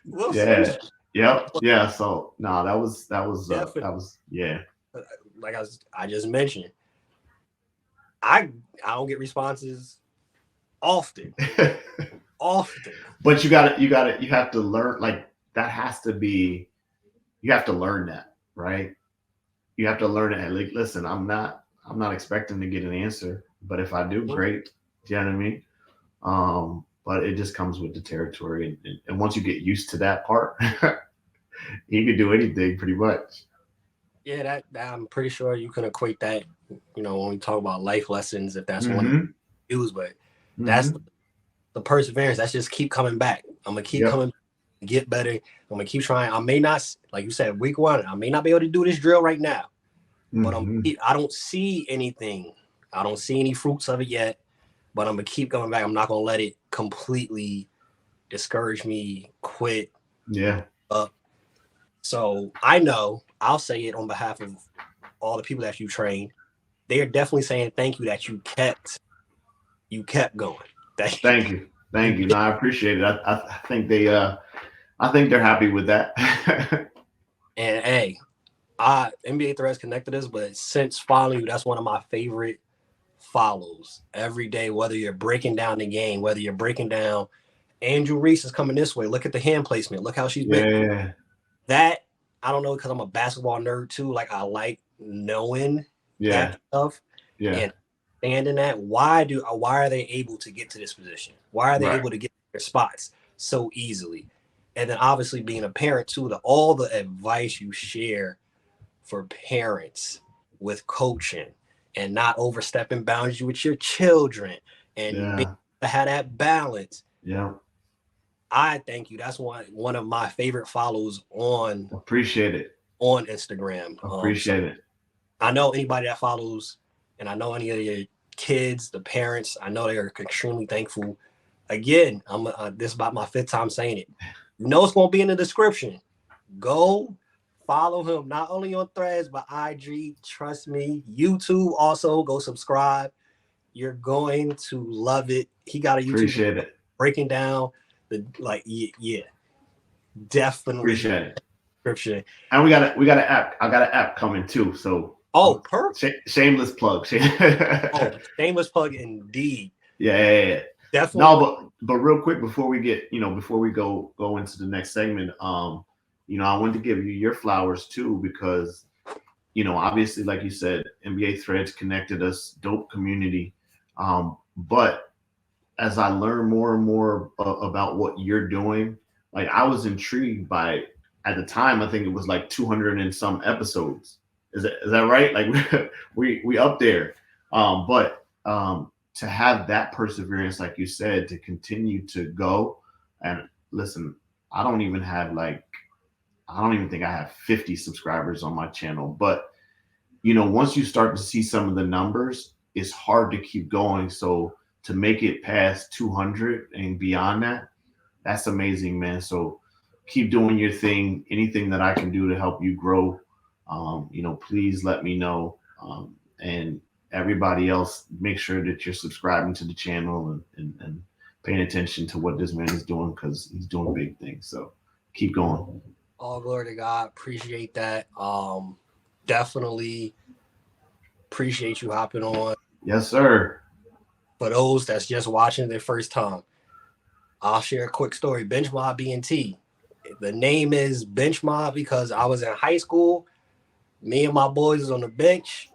We'll send Yeah. you." Yep. But Yeah. So no, definitely, that was yeah. like I just mentioned, I I don't get responses often, often. But you have to learn, like, that has to be, you have to learn that, right? You have to learn it. Like, listen, I'm not expecting to get an answer, but if I do, great. Do you know what I mean? But it just comes with the territory, and once you get used to that part, you can do anything pretty much. Yeah, that I'm pretty sure you can equate that. When we talk about life lessons, if that's one of Mm-hmm. the use, but that's Mm-hmm. the perseverance. That's just keep coming back. I'm gonna keep Yep. coming, get better. I'm gonna keep trying. I may not, like you said, week one. I may not be able to do this drill right now, but Mm-hmm. I don't see anything. I don't see any fruits of it yet. But I'm gonna keep going back. I'm not gonna let it completely discourage me, quit Yeah. up. So I know I'll say it on behalf of all the people that you trained. They are definitely saying thank you that you kept going. That Thank you. you Thank you. No, did. I appreciate it. I think I think they're happy with that. And hey, NBA Threads connected us, but since following you, that's one of my favorite follows every day. Whether you're breaking down the game, whether you're breaking down Andrew Reese is coming this way. Look at the hand placement. Look how she's been. Yeah. That I don't know because I'm a basketball nerd too. Like I like knowing Yeah. that stuff Yeah. and understanding that. Why are they able to get to this position? Why are they Right. able to get their spots so easily? And then obviously being a parent too, all the advice you share for parents with coaching and not overstepping boundaries with your children and being Yeah. to have that balance. Yeah. I thank you. That's one of my favorite follows Appreciate it. on Instagram. So Appreciate it. I know anybody that follows, and I know any of your kids, the parents, I know they are extremely thankful. Again, this is about my fifth time saying it. You know it's gonna be in the description. Go follow him not only on Threads but IG. Trust me. YouTube also go subscribe. You're going to love it. He got a YouTube Appreciate video it. breaking down the yeah, definitely Appreciate it. description. And we got an app. I got an app coming too. So Oh, perfect. shameless plug. Oh, shameless plug indeed. Yeah. Definitely. No, but real quick before we get, before we go into the next segment, I wanted to give you your flowers too because, obviously, like you said, NBA Threads connected us, dope community. But as I learn more and more about what you're doing, like I was intrigued by, at the time, I think it was like 200 and some episodes. Is that right? Like we up there. But to have that perseverance, like you said, to continue to go, and listen, I don't even have like, I don't even think I have 50 subscribers on my channel, but once you start to see some of the numbers, it's hard to keep going. So to make it past 200 and beyond that, that's amazing, man. So keep doing your thing. Anything that I can do to help you grow, please let me know. And everybody else, make sure that you're subscribing to the channel and paying attention to what this man is doing because he's doing big things. So keep going. All glory to God. Appreciate that. Definitely appreciate you hopping on. Yes, sir. For those that's just watching their first time, I'll share a quick story. Bench Mob Ent. The name is Bench Mob because I was in high school. Me and my boys was on the bench,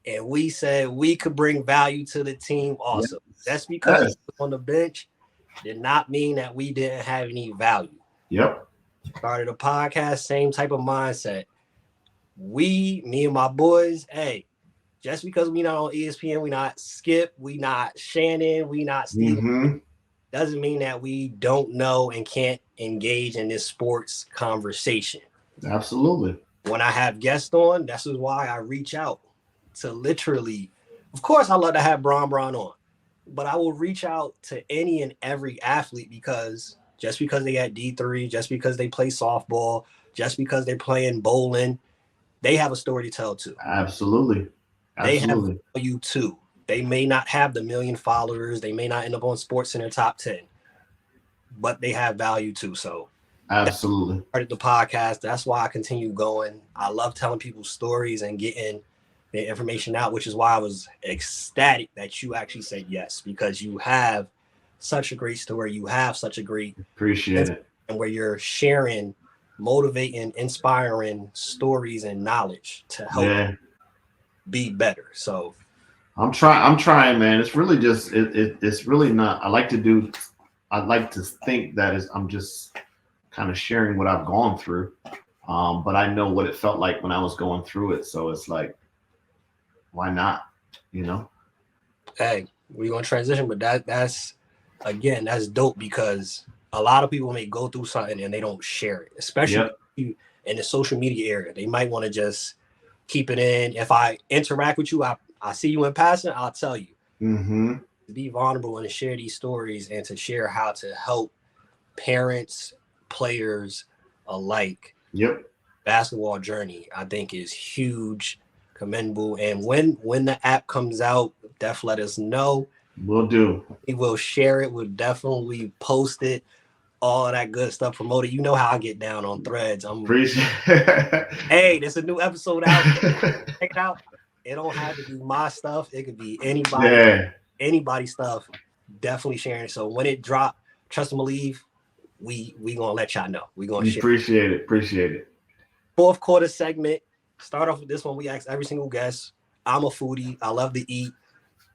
and we said we could bring value to the team also. Yes. Just because we was on the bench did not mean that we didn't have any value. Yep. Started a podcast, same type of mindset. Me and my boys, hey, just because we not on ESPN, we not Skip, we not Shannon, we not Steve, Mm-hmm. doesn't mean that we don't know and can't engage in this sports conversation. Absolutely. When I have guests on, this is why I reach out to literally, of course, I love to have Bron on, but I will reach out to any and every athlete because they at D3, just because they play softball, just because they're playing bowling, they have a story to tell too. Absolutely. They have Absolutely. value too. They may not have the 1 million followers. They may not end up on Sports Center top 10, but they have value too. So that's Absolutely. part of the podcast. That's why I continue going. I love telling people stories and getting the information out, which is why I was ecstatic that you actually said yes, because you have such a great story. You have such a great Appreciate it. and where you're sharing, motivating, inspiring stories and knowledge to help Yeah. be better. So I'm trying, man. It's really just it's really not. I like to think that I'm just kind of sharing what I've gone through. But I know what it felt like when I was going through it. So it's like, why not? You know? hey, we're gonna transition, but that's again, that's dope because a lot of people may go through something and they don't share it, especially Yep. in the social media area. They might want to just keep it in. If I interact with you, I see you in passing, I'll tell you. Mm-hmm. To be vulnerable and to share these stories and to share how to help parents, players alike, Yep. basketball journey, I think is huge, commendable. And when the app comes out, def let us know. Will do. We will share it. We'll definitely post it. All of that good stuff promoted. You know how I get down on threads. Appreciate it. Hey, there's a new episode out. Check it out. It don't have to be my stuff. It could be Yeah. anybody's stuff. Definitely sharing. So when it drop, trust and believe, we gonna let y'all know. We gonna share. Appreciate it. Appreciate it. Fourth quarter segment. Start off with this one. We ask every single guest. I'm a foodie. I love to eat.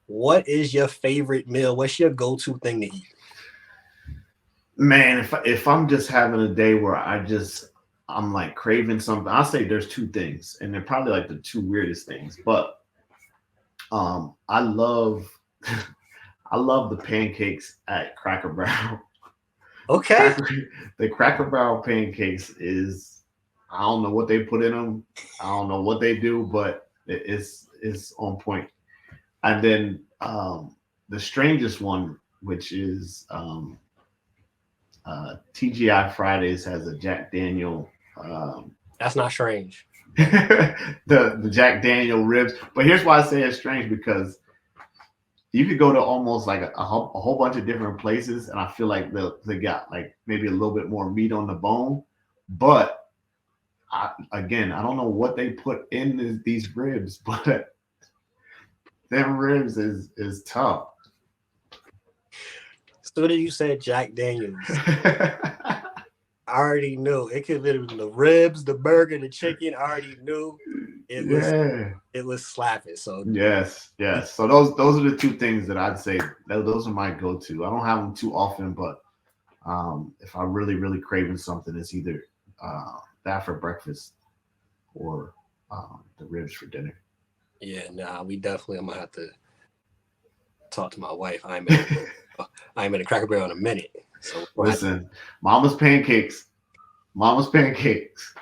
What is your favorite meal? What's your go-to thing to eat? Man, if I'm just having a day where I'm like craving something, I'll say there's two things, and they're probably like the two weirdest things. But I love I love the pancakes at Cracker Barrel. Okay. Cracker, the Cracker Barrel pancakes is, I don't know what they put in them. I don't know what they do, but it's on point. And then the strangest one, which is TGI Fridays, has a Jack Daniel. That's not strange. The Jack Daniel ribs. But here's why I say it's strange, because you could go to almost like a whole bunch of different places, and I feel like they got like maybe a little bit more meat on the bone. But again, I don't know what they put in these ribs, but them ribs is tough. As soon as you said Jack Daniels, I already knew. It could have been the ribs, the burger, the chicken. I already knew Yeah. it was slapping. So Yes, yes. So those are the two things that I'd say those are my go-to. I don't have them too often, but if I'm really really craving something, it's either that for breakfast or the ribs for dinner. yeah, nah, I'm gonna have to talk to my wife. I'm in a Cracker Barrel in a minute. So Listen, mama's pancakes, mama's pancakes.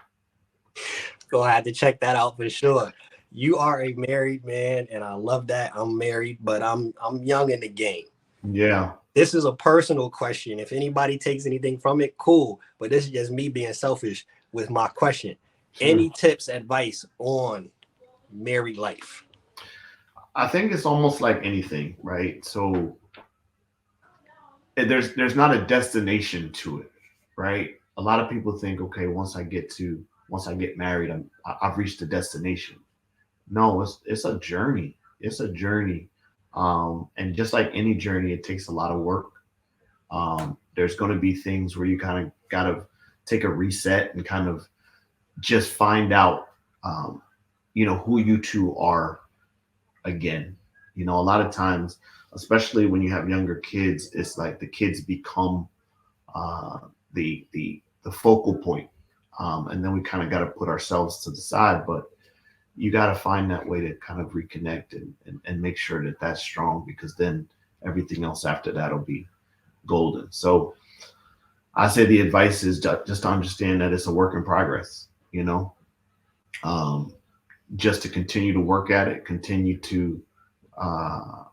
go have to check that out for sure. You are a married man, and I love that. I'm married, but I'm young in the game. Yeah, This is a personal question. If anybody takes anything from it, cool. But this is just me being selfish with my question. sure. Any tips, advice on married life? I think it's almost like anything, right? So there's not a destination to it, right? A lot of people think, okay, once I get married, I've reached a destination. No, it's a journey. It's a journey, and just like any journey, it takes a lot of work. There's going to be things where you kind of got to take a reset and kind of just find out, um, who you two are again. A lot of times, especially when you have younger kids, it's like the kids become uh, the focal point, and then we kind of got to put ourselves to the side. But you got to find that way to kind of reconnect and make sure that that's strong, because then everything else after that will be golden. So I say the advice is just to understand that it's a work in progress, um, just to continue to work at it, continue to uh,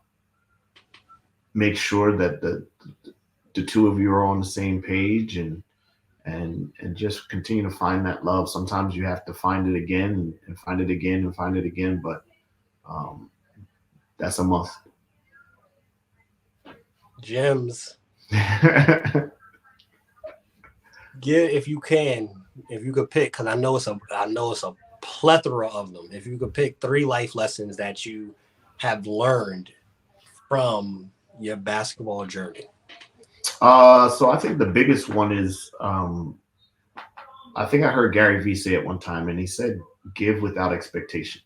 make sure that the two of you are on the same page, and and just continue to find that love. Sometimes you have to find it again and find it again and find it again, but um, that's a must. Gems. Get if you can, if you could pick, because I know it's a plethora of them. If you could pick three life lessons that you have learned from your basketball journey. So I think the biggest one is I think I heard Gary Vee say it one time, and he said, "Give without expectation."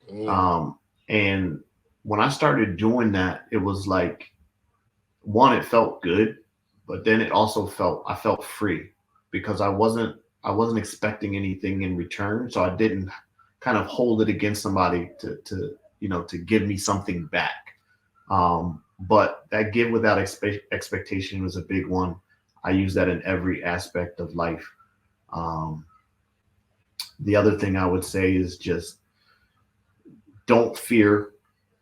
Mm. And when I started doing that, it was like one, it felt good, but then it also I felt free because I wasn't expecting anything in return, so I didn't kind of hold it against somebody to give me something back. But that give without expectation was a big one. I use that in every aspect of life. Um, the other thing I would say is just don't fear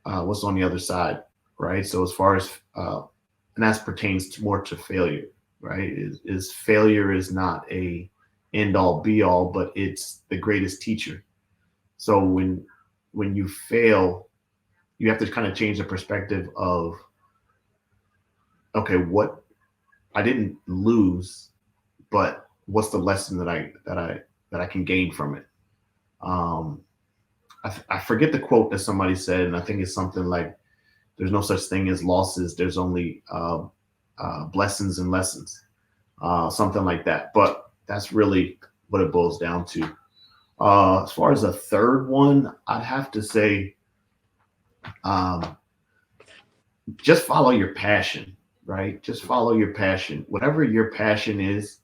what's on the other side, right? So as far as and that pertains more to failure, right? Is failure is not a end all be all, but it's the greatest teacher. So when you fail, you have to kind of change the perspective of, okay, what I didn't lose, but what's the lesson that I can gain from it? Um, I forget the quote that somebody said, and I think it's something like, "There's no such thing as losses. There's only blessings and lessons," something like that. But that's really what it boils down to. As far as a third one, I'd have to say, um, just follow your passion, right? Just follow your passion. Whatever your passion is,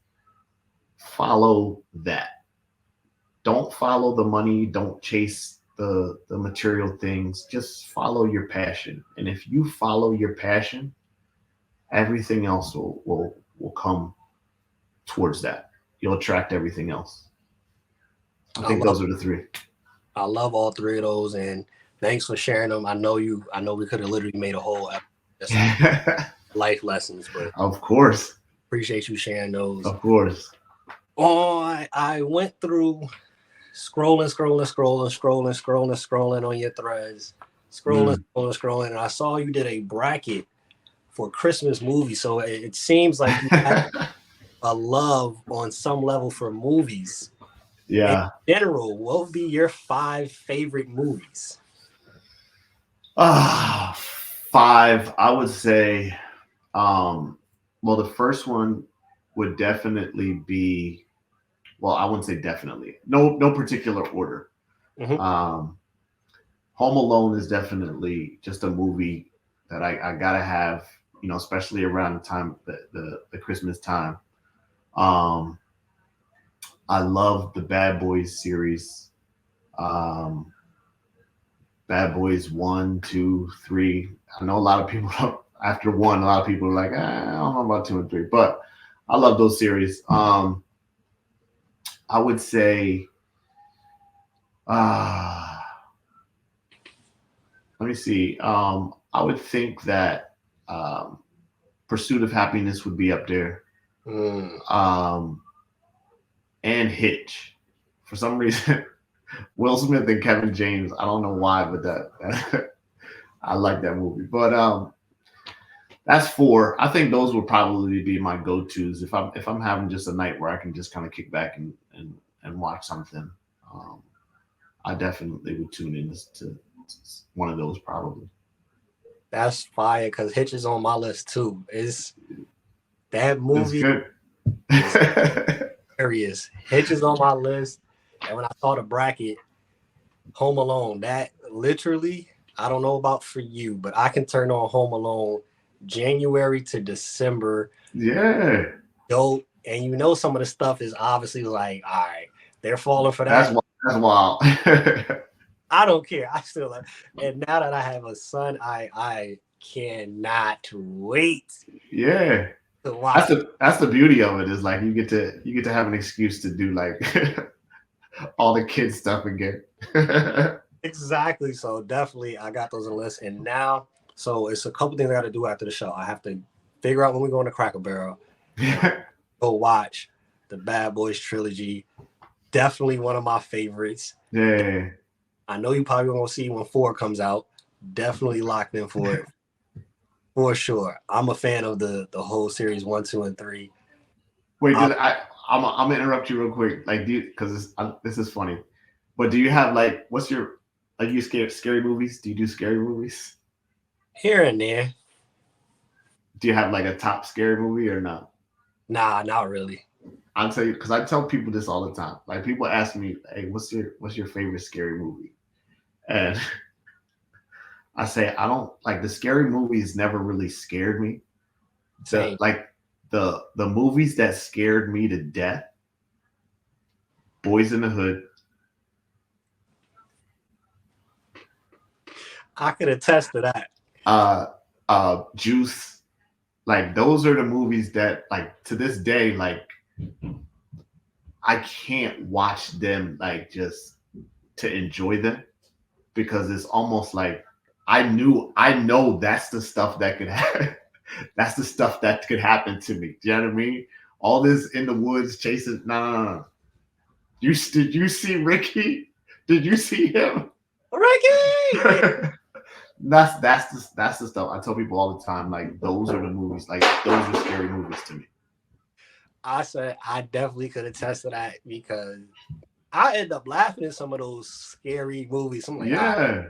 follow that. Don't follow the money. Don't chase the material things. Just follow your passion. And if you follow your passion, everything else will come towards that. You'll attract everything else. I I think love those are the three. I love all three of those, and thanks for sharing them. I know you. I know we could have literally made a whole episode just on life lessons, but Of course. appreciate you sharing those. Of course. Oh, I went through scrolling on your threads, Mm. scrolling, and I saw you did a bracket for Christmas movies. So it seems like you have a love on some level for movies. In Yeah. general, what would be your five favorite movies? Ah, five. I would say. Um, well, the first one would definitely be. Well, I wouldn't say definitely. No particular order. Mhm. Um, Home Alone is definitely just a movie that I gotta have. Especially around the time the Christmas time. Um, I love the Bad Boys series. Um, Bad Boys 1, 2, 3. I know a lot of people after one, a lot of people are like, I don't know about 2 and 3, but I love those series. I would say, uh, let me see. I would think that Pursuit of Happiness would be up there, Mm. um, and Hitch. For some reason, Will Smith and Kevin James. I don't know why, but that I like that movie. But that's four. I think those would probably be my go-tos if I'm having just a night where I can just kind of kick back and watch something. Um, I definitely would tune in to one of those probably. That's fire because Hitch is on my list too. Is that It's movie good. is hilarious. Hitch is on my list, and when I saw the bracket, Home Alone, that literally, I don't know about for you, but I can turn on Home Alone January to December. Yeah, Dope. And you know some of the stuff is obviously like, all right, they're falling for that's that. wild. That's wild. I don't care. I still like, and now that I have a son, I cannot wait Yeah, to that's watch it. the beauty of it, is like you get to have an excuse to do like all the kid stuff again. Exactly. So definitely I got those on the list. And now, so it's a couple things I gotta do after the show. I have to figure out when we're going to Cracker Barrel. And go watch the Bad Boys trilogy. Definitely one of my favorites. Yeah. I know you probably won't see when 4 comes out. Definitely locked in for it. For sure. I'm a fan of the whole series 1, 2, and 3. Wait, I'm gonna interrupt you real quick, like, because this is funny. But do you have like, what's your, like, you scary movies? Do you do scary movies? Here and there. Do you have like a top scary movie or not? Nah, not really. I'll tell you, because I tell people this all the time. Like, people ask me, "Hey, what's your favorite scary movie?" And I say I don't like, the scary movies never really scared me. Same. The movies that scared me to death, Boys in the Hood. I could attest to that. Juice. Like, those are the movies that, like, to this day, like, I can't watch them, like, just to enjoy them, because it's almost like I know that's the stuff that could happen. That's the stuff that could happen to me. Do you know what I mean? All this in the woods chasing. No. Did you see Ricky? Did you see him? Ricky! that's the stuff I tell people all the time. Like, those are the movies. Like, those are scary movies to me. I said I definitely could attest to that, because I end up laughing at some of those scary movies. I'm like, Yeah.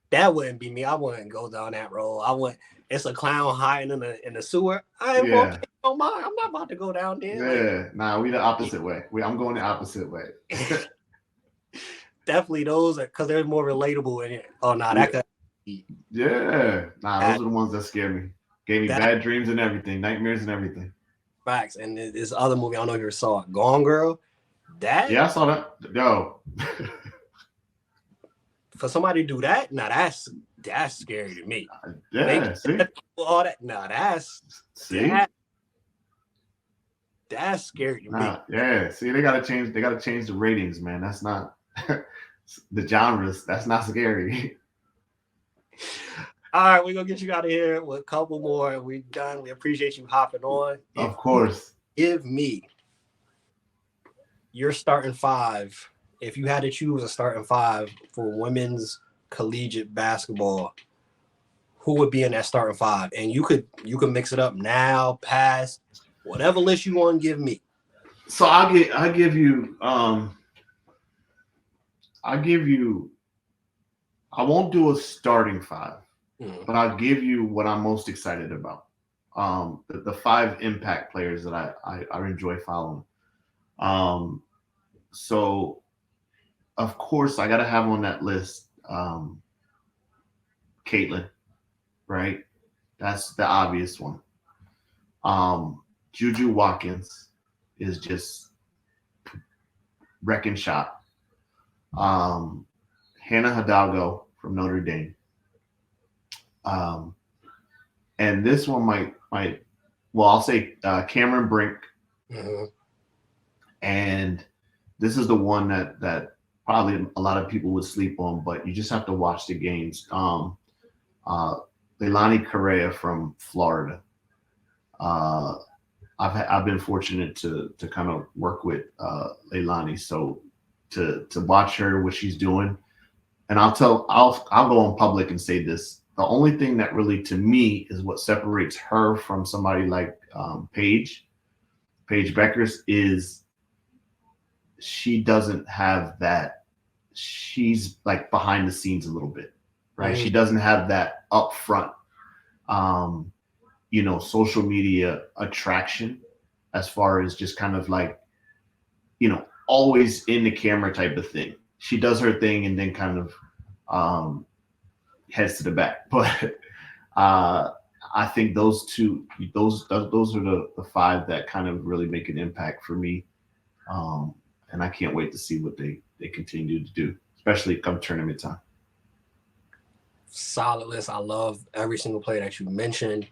That wouldn't be me. I wouldn't go down that road. I wouldn't. It's a clown hiding in the sewer. I ain't gonna pay no mind. I'm not about to go down there. Yeah, like, nah, we the opposite way. I'm going the opposite way. Definitely those, because they're more relatable in it. Oh no, that could. Yeah, nah, those are the ones that scare me. Gave me bad dreams and everything, nightmares and everything. Facts. And this other movie, I don't know if you saw it, Gone Girl. Yeah, I saw that. Yo. For somebody to do that, now that's scary to me. Yeah, see? All that, nah, that's scary to me. Yeah, see, they gotta change the ratings, man. That's not the genres. That's not scary. All right, we're gonna get you out of here with a couple more. We're done. We appreciate you hopping on. Of course. Give me your starting 5. If you had to choose a starting 5 for women's collegiate basketball, who would be in that starting 5? And you could mix it up now, past, whatever list you want to give me. So I'll give you I won't do a starting 5, but I'll give you what I'm most excited about. The 5 impact players that I enjoy following. So of course I gotta have on that list Caitlin, right? That's the obvious one. Juju Watkins is just wrecking shop. Hannah Hidalgo from Notre Dame. And this one might I'll say Cameron Brink. Mm-hmm. And this is the one that probably a lot of people would sleep on, but you just have to watch the games. Leilani Correa from Florida. I've been fortunate to kind of work with Leilani, so to watch her, what she's doing, and I'll go on public and say this: the only thing that really, to me, is what separates her from somebody like Paige Beckers is she doesn't have that. She's like behind the scenes a little bit, right? Mm-hmm. She doesn't have that upfront, social media attraction, as far as just kind of like, always in the camera type of thing. She does her thing and then kind of heads to the back. But I think those are the 5 that kind of really make an impact for me. And I can't wait to see what they continue to do, especially come tournament time. Solid list. I love every single player that you mentioned.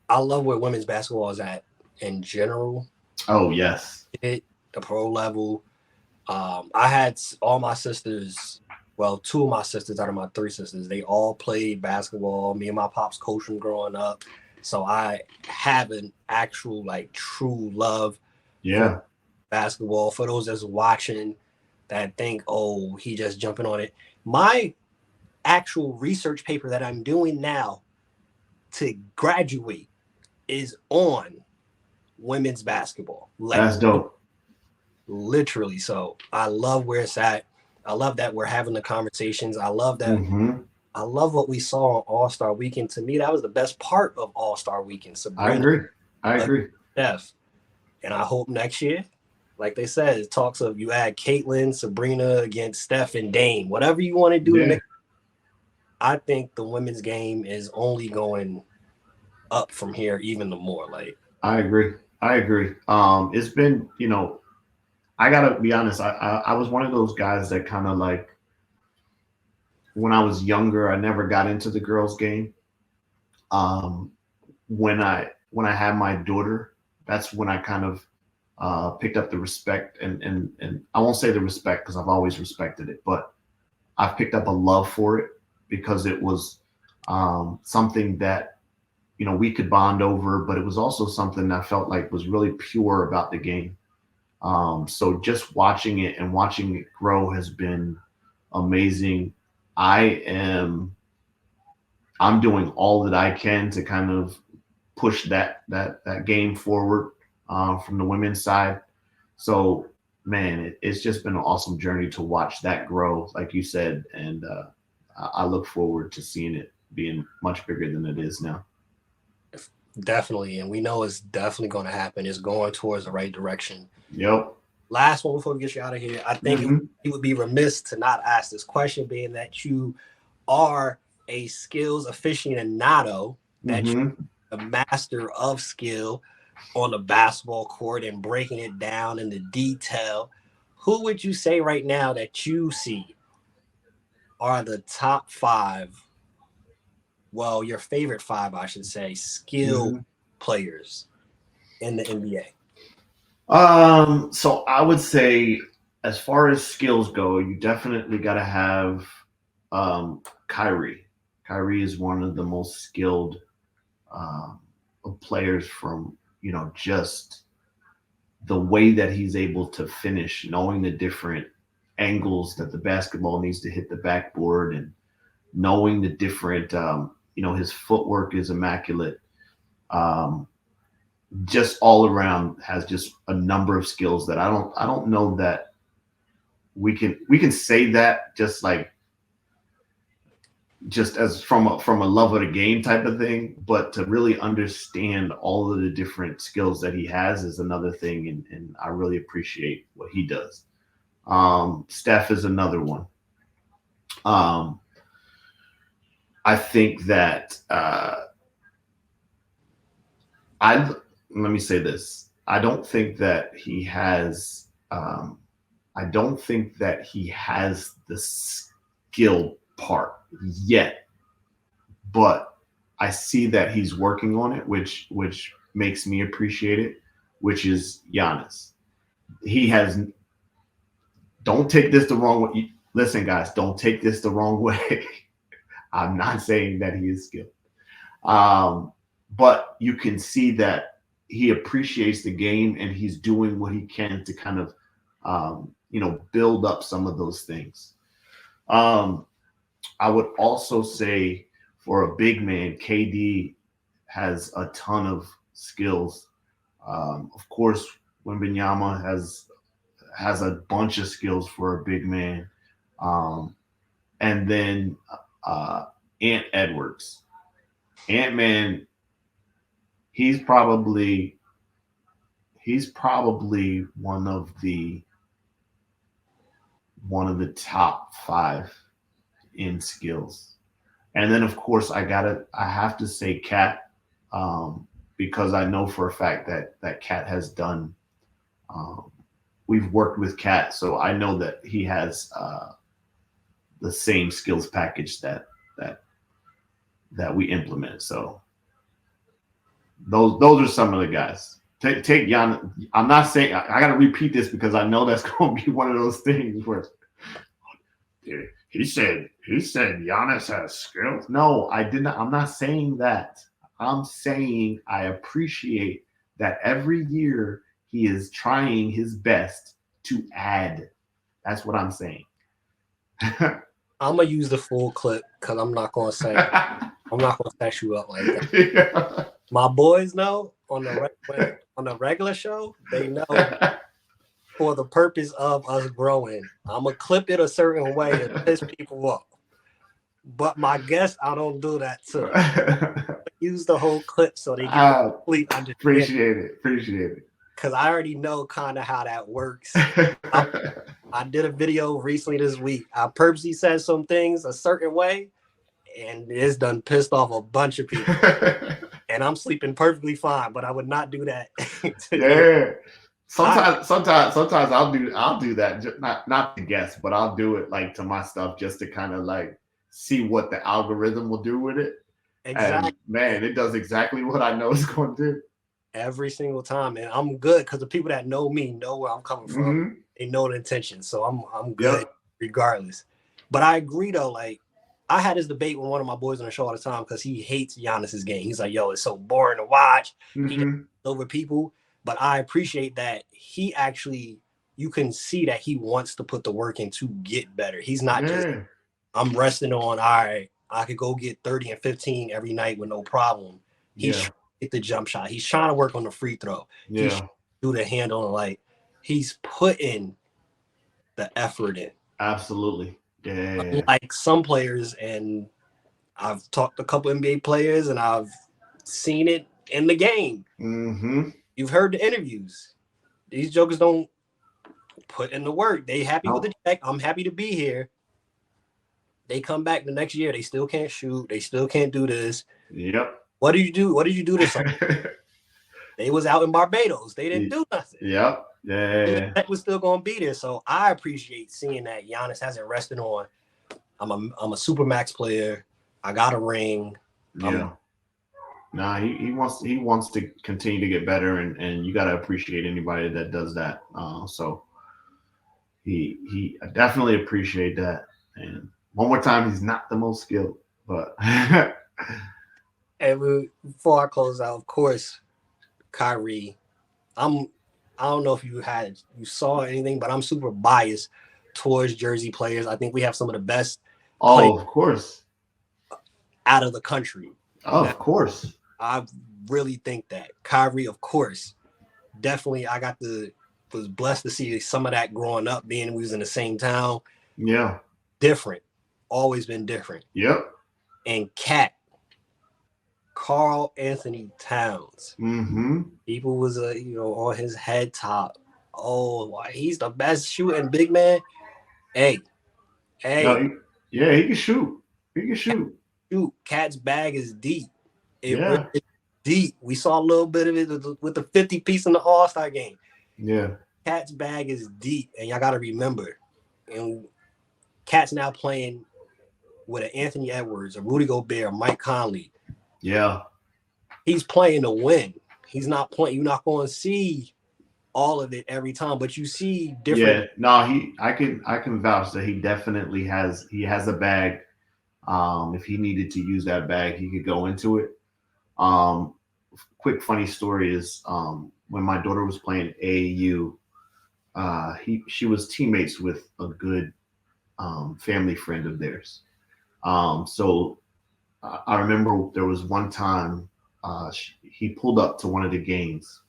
I love where women's basketball is at in general. Oh, yes. The pro level. I had all my sisters, well, 2 of my sisters out of my 3 sisters, they all played basketball. Me and my pops coached them growing up. So I have an actual like true love for Yeah. basketball. For those that's watching that think, oh, he just jumping on it. My actual research paper that I'm doing now to graduate is on women's basketball. Like That's dope. literally. So I love where it's at. I love that we're having the conversations. I love that. Hmm. I love what we saw on All Star Weekend. To me, that was the best part of All Star Weekend. I Sabrina, agree. I agree. Steph, and I hope next year, like they said, it talks of you add Caitlin, Sabrina against Steph and Dame. Whatever you want to do to Yeah, make. I think the women's game is only going up from here, even the more. Like I agree. I agree. It's been, I gotta be honest. I was one of those guys that kind of like when I was younger, I never got into the girls' game. Um, when I had my daughter, that's when I kind of picked up the respect and I won't say the respect because I've always respected it, but I've picked up a love for it because it was something that we could bond over, but it was also something I felt like was really pure about the game. So just watching it and watching it grow has been amazing. I am I'm doing all that I can to kind of push that game forward from the women's side. So man, it's just been an awesome journey to watch that grow, like you said, and I look forward to seeing it being much bigger than it is now. definitely, and we know it's definitely going to happen. It's going towards the right direction. Yep. Last one before we get you out of here. I think Hmm. it would be remiss to not ask this question, being that you are a skills aficionado, that Hmm. you're a master of skill on the basketball court and breaking it down in the detail. Who would you say right now that you see are the top five? Well, your favorite five, I should say, skill Hmm. players in the NBA. So I would say, as far as skills go, you definitely got to have Kyrie. Kyrie is one of the most skilled um, players from just the way that he's able to finish, knowing the different angles that the basketball needs to hit the backboard, and knowing the different, his footwork is immaculate. Um, just all around has just a number of skills that I don't know that we can say that just as from a love of the game type of thing, but to really understand all of the different skills that he has is another thing, and I really appreciate what he does. Steph is another one. Um, I think that I let me say this. I don't think that he has the skill part yet, but I see that he's working on it, which makes me appreciate it. Which is Giannis. He has. Don't take this the wrong way. Listen, guys, don't take this the wrong way. I'm not saying that he is skilled, um, but you can see that he appreciates the game and he's doing what he can to kind of, build up some of those things. Um, I would also say for a big man, KD has a ton of skills. Of course, Wembenyama has a bunch of skills for a big man, um, and then uh, Ant Edwards, Ant Man. He's probably he's probably one of the top five in skills. And then of course I have to say Cat, because I know for a fact that Cat has done. Um, we've worked with Cat, so I know that he has the same skills package that that we implement. So those are some of the guys. Take Jan. I'm not saying I got to repeat this because I know that's going to be one of those things where he said Giannis has skills. No, I did not. I'm not saying that. I'm saying I appreciate that every year he is trying his best to add. That's what I'm saying. I'm gonna use the full clip because I'm not gonna set you up like that. Yeah. My boys know on the regular show, they know for the purpose of us growing. I'm gonna clip it a certain way to piss people off. But my guests, I don't do that too. Use the whole clip so they get the complete understanding. Appreciate it. Because I already know kind of how that works. I did a video recently this week. I purposely said some things a certain way, and it's done pissed off a bunch of people. And I'm sleeping perfectly fine, but I would not do that. Yeah. Sometimes I'll do that. Just not to guess, but I'll do it like to my stuff just to kind of like see what the algorithm will do with it. Exactly. And man, it does exactly what I know it's going to do. Every single time, and I'm good because the people that know me know where I'm coming from. Mm-hmm. They know the intention, so I'm good regardless. But I agree though, like I had this debate with one of my boys on the show all the time because he hates Giannis's game. He's like, "Yo, it's so boring to watch." He just over people, but I appreciate that he actually. You can see that he wants to put the work in to get better. He's not just I'm resting on. All right, I could go get 30 and 15 every night with no problem. He's trying to get the jump shot. He's trying to work on the free throw. He's trying to do the handle, and like he's putting the effort in. Absolutely. Yeah. Like some players, and I've talked to a couple NBA players, and I've seen it in the game. Mm-hmm. You've heard the interviews. These jokers don't put in the work. They happy with the check. I'm happy to be here. They come back the next year. They still can't shoot. They still can't do this. Yep. What did you do? What did you do this summer? They was out in Barbados. They didn't do nothing. Yep. Yeah. That was still going to be there. So I appreciate seeing that Giannis hasn't rested on. I'm a Supermax player. I got a ring. Yeah. He wants to continue to get better, and you got to appreciate anybody that does that. So he I definitely appreciate that. And one more time, he's not the most skilled, but. And before I close out, of course, Kyrie. I don't know if you saw anything, but I'm super biased towards Jersey players. I think we have some of the best. Oh, of course. Out of the country. Oh, of course. I really think that Kyrie, of course, definitely. I was blessed to see some of that growing up, being we was in the same town. Yeah. Different. Always been different. Yep. And Karl Anthony Towns. Mm-hmm. People was on his head top. Oh, he's the best shooting big man. Hey. No, he can shoot. He can shoot. Cat's bag is deep. Really is deep. We saw a little bit of it with the 50 piece in the All-Star game. Yeah. Cat's bag is deep, and y'all got to remember. And Cat's now playing with an Anthony Edwards, a Rudy Gobert, Mike Conley. Yeah. He's playing to win. He's not playing. You're not going to see all of it every time, but you see different. Yeah. No, I can vouch that he definitely has a bag. If he needed to use that bag, he could go into it. Quick funny story is when my daughter was playing AAU, she was teammates with a good family friend of theirs. So I remember there was one time he pulled up to one of the games.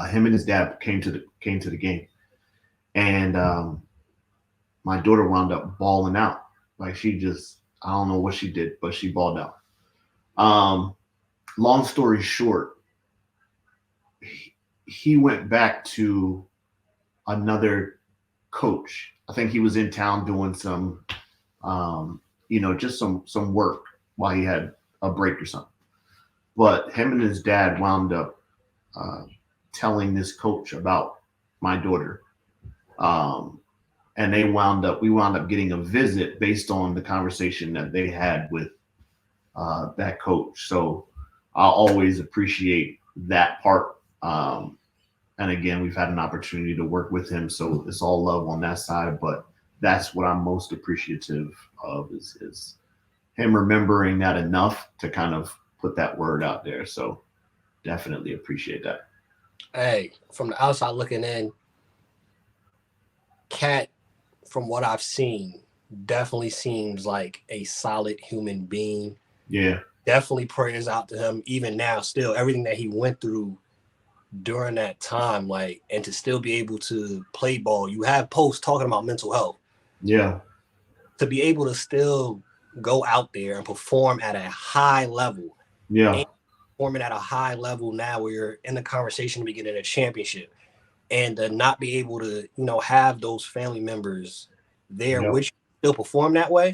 Him and his dad came to the game, and my daughter wound up balling out. Like I don't know what she did, but she balled out. Long story short, he went back to another coach. I think he was in town doing some, just some work while he had a break or something. But him and his dad wound up telling this coach about my daughter. And we wound up getting a visit based on the conversation that they had with that coach. So I'll always appreciate that part. And again, we've had an opportunity to work with him, so it's all love on that side. But that's what I'm most appreciative of is him remembering that enough to kind of put that word out there. So definitely appreciate that. Hey, from the outside looking in, Cat, from what I've seen, definitely seems like a solid human being. Yeah. Definitely prayers out to him, even now, still everything that he went through during that time, like, and to still be able to play ball. You have posts talking about mental health. Yeah. To be able to still go out there and perform at a high level. Yeah. And performing at a high level now where you're in the conversation to be getting a championship. And to not be able to, have those family members there, Yeah. which still perform that way,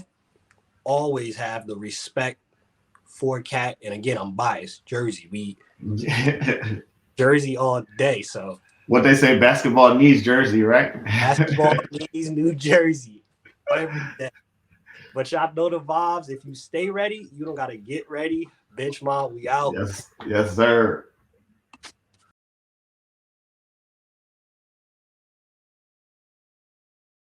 always have the respect for Cat. And again, I'm biased. Jersey, Jersey all day. So What they say, basketball needs Jersey, right? basketball needs New Jersey every day. But y'all know the vibes. If you stay ready, you don't gotta get ready. Bench Mob, we out. Yes, yes, sir.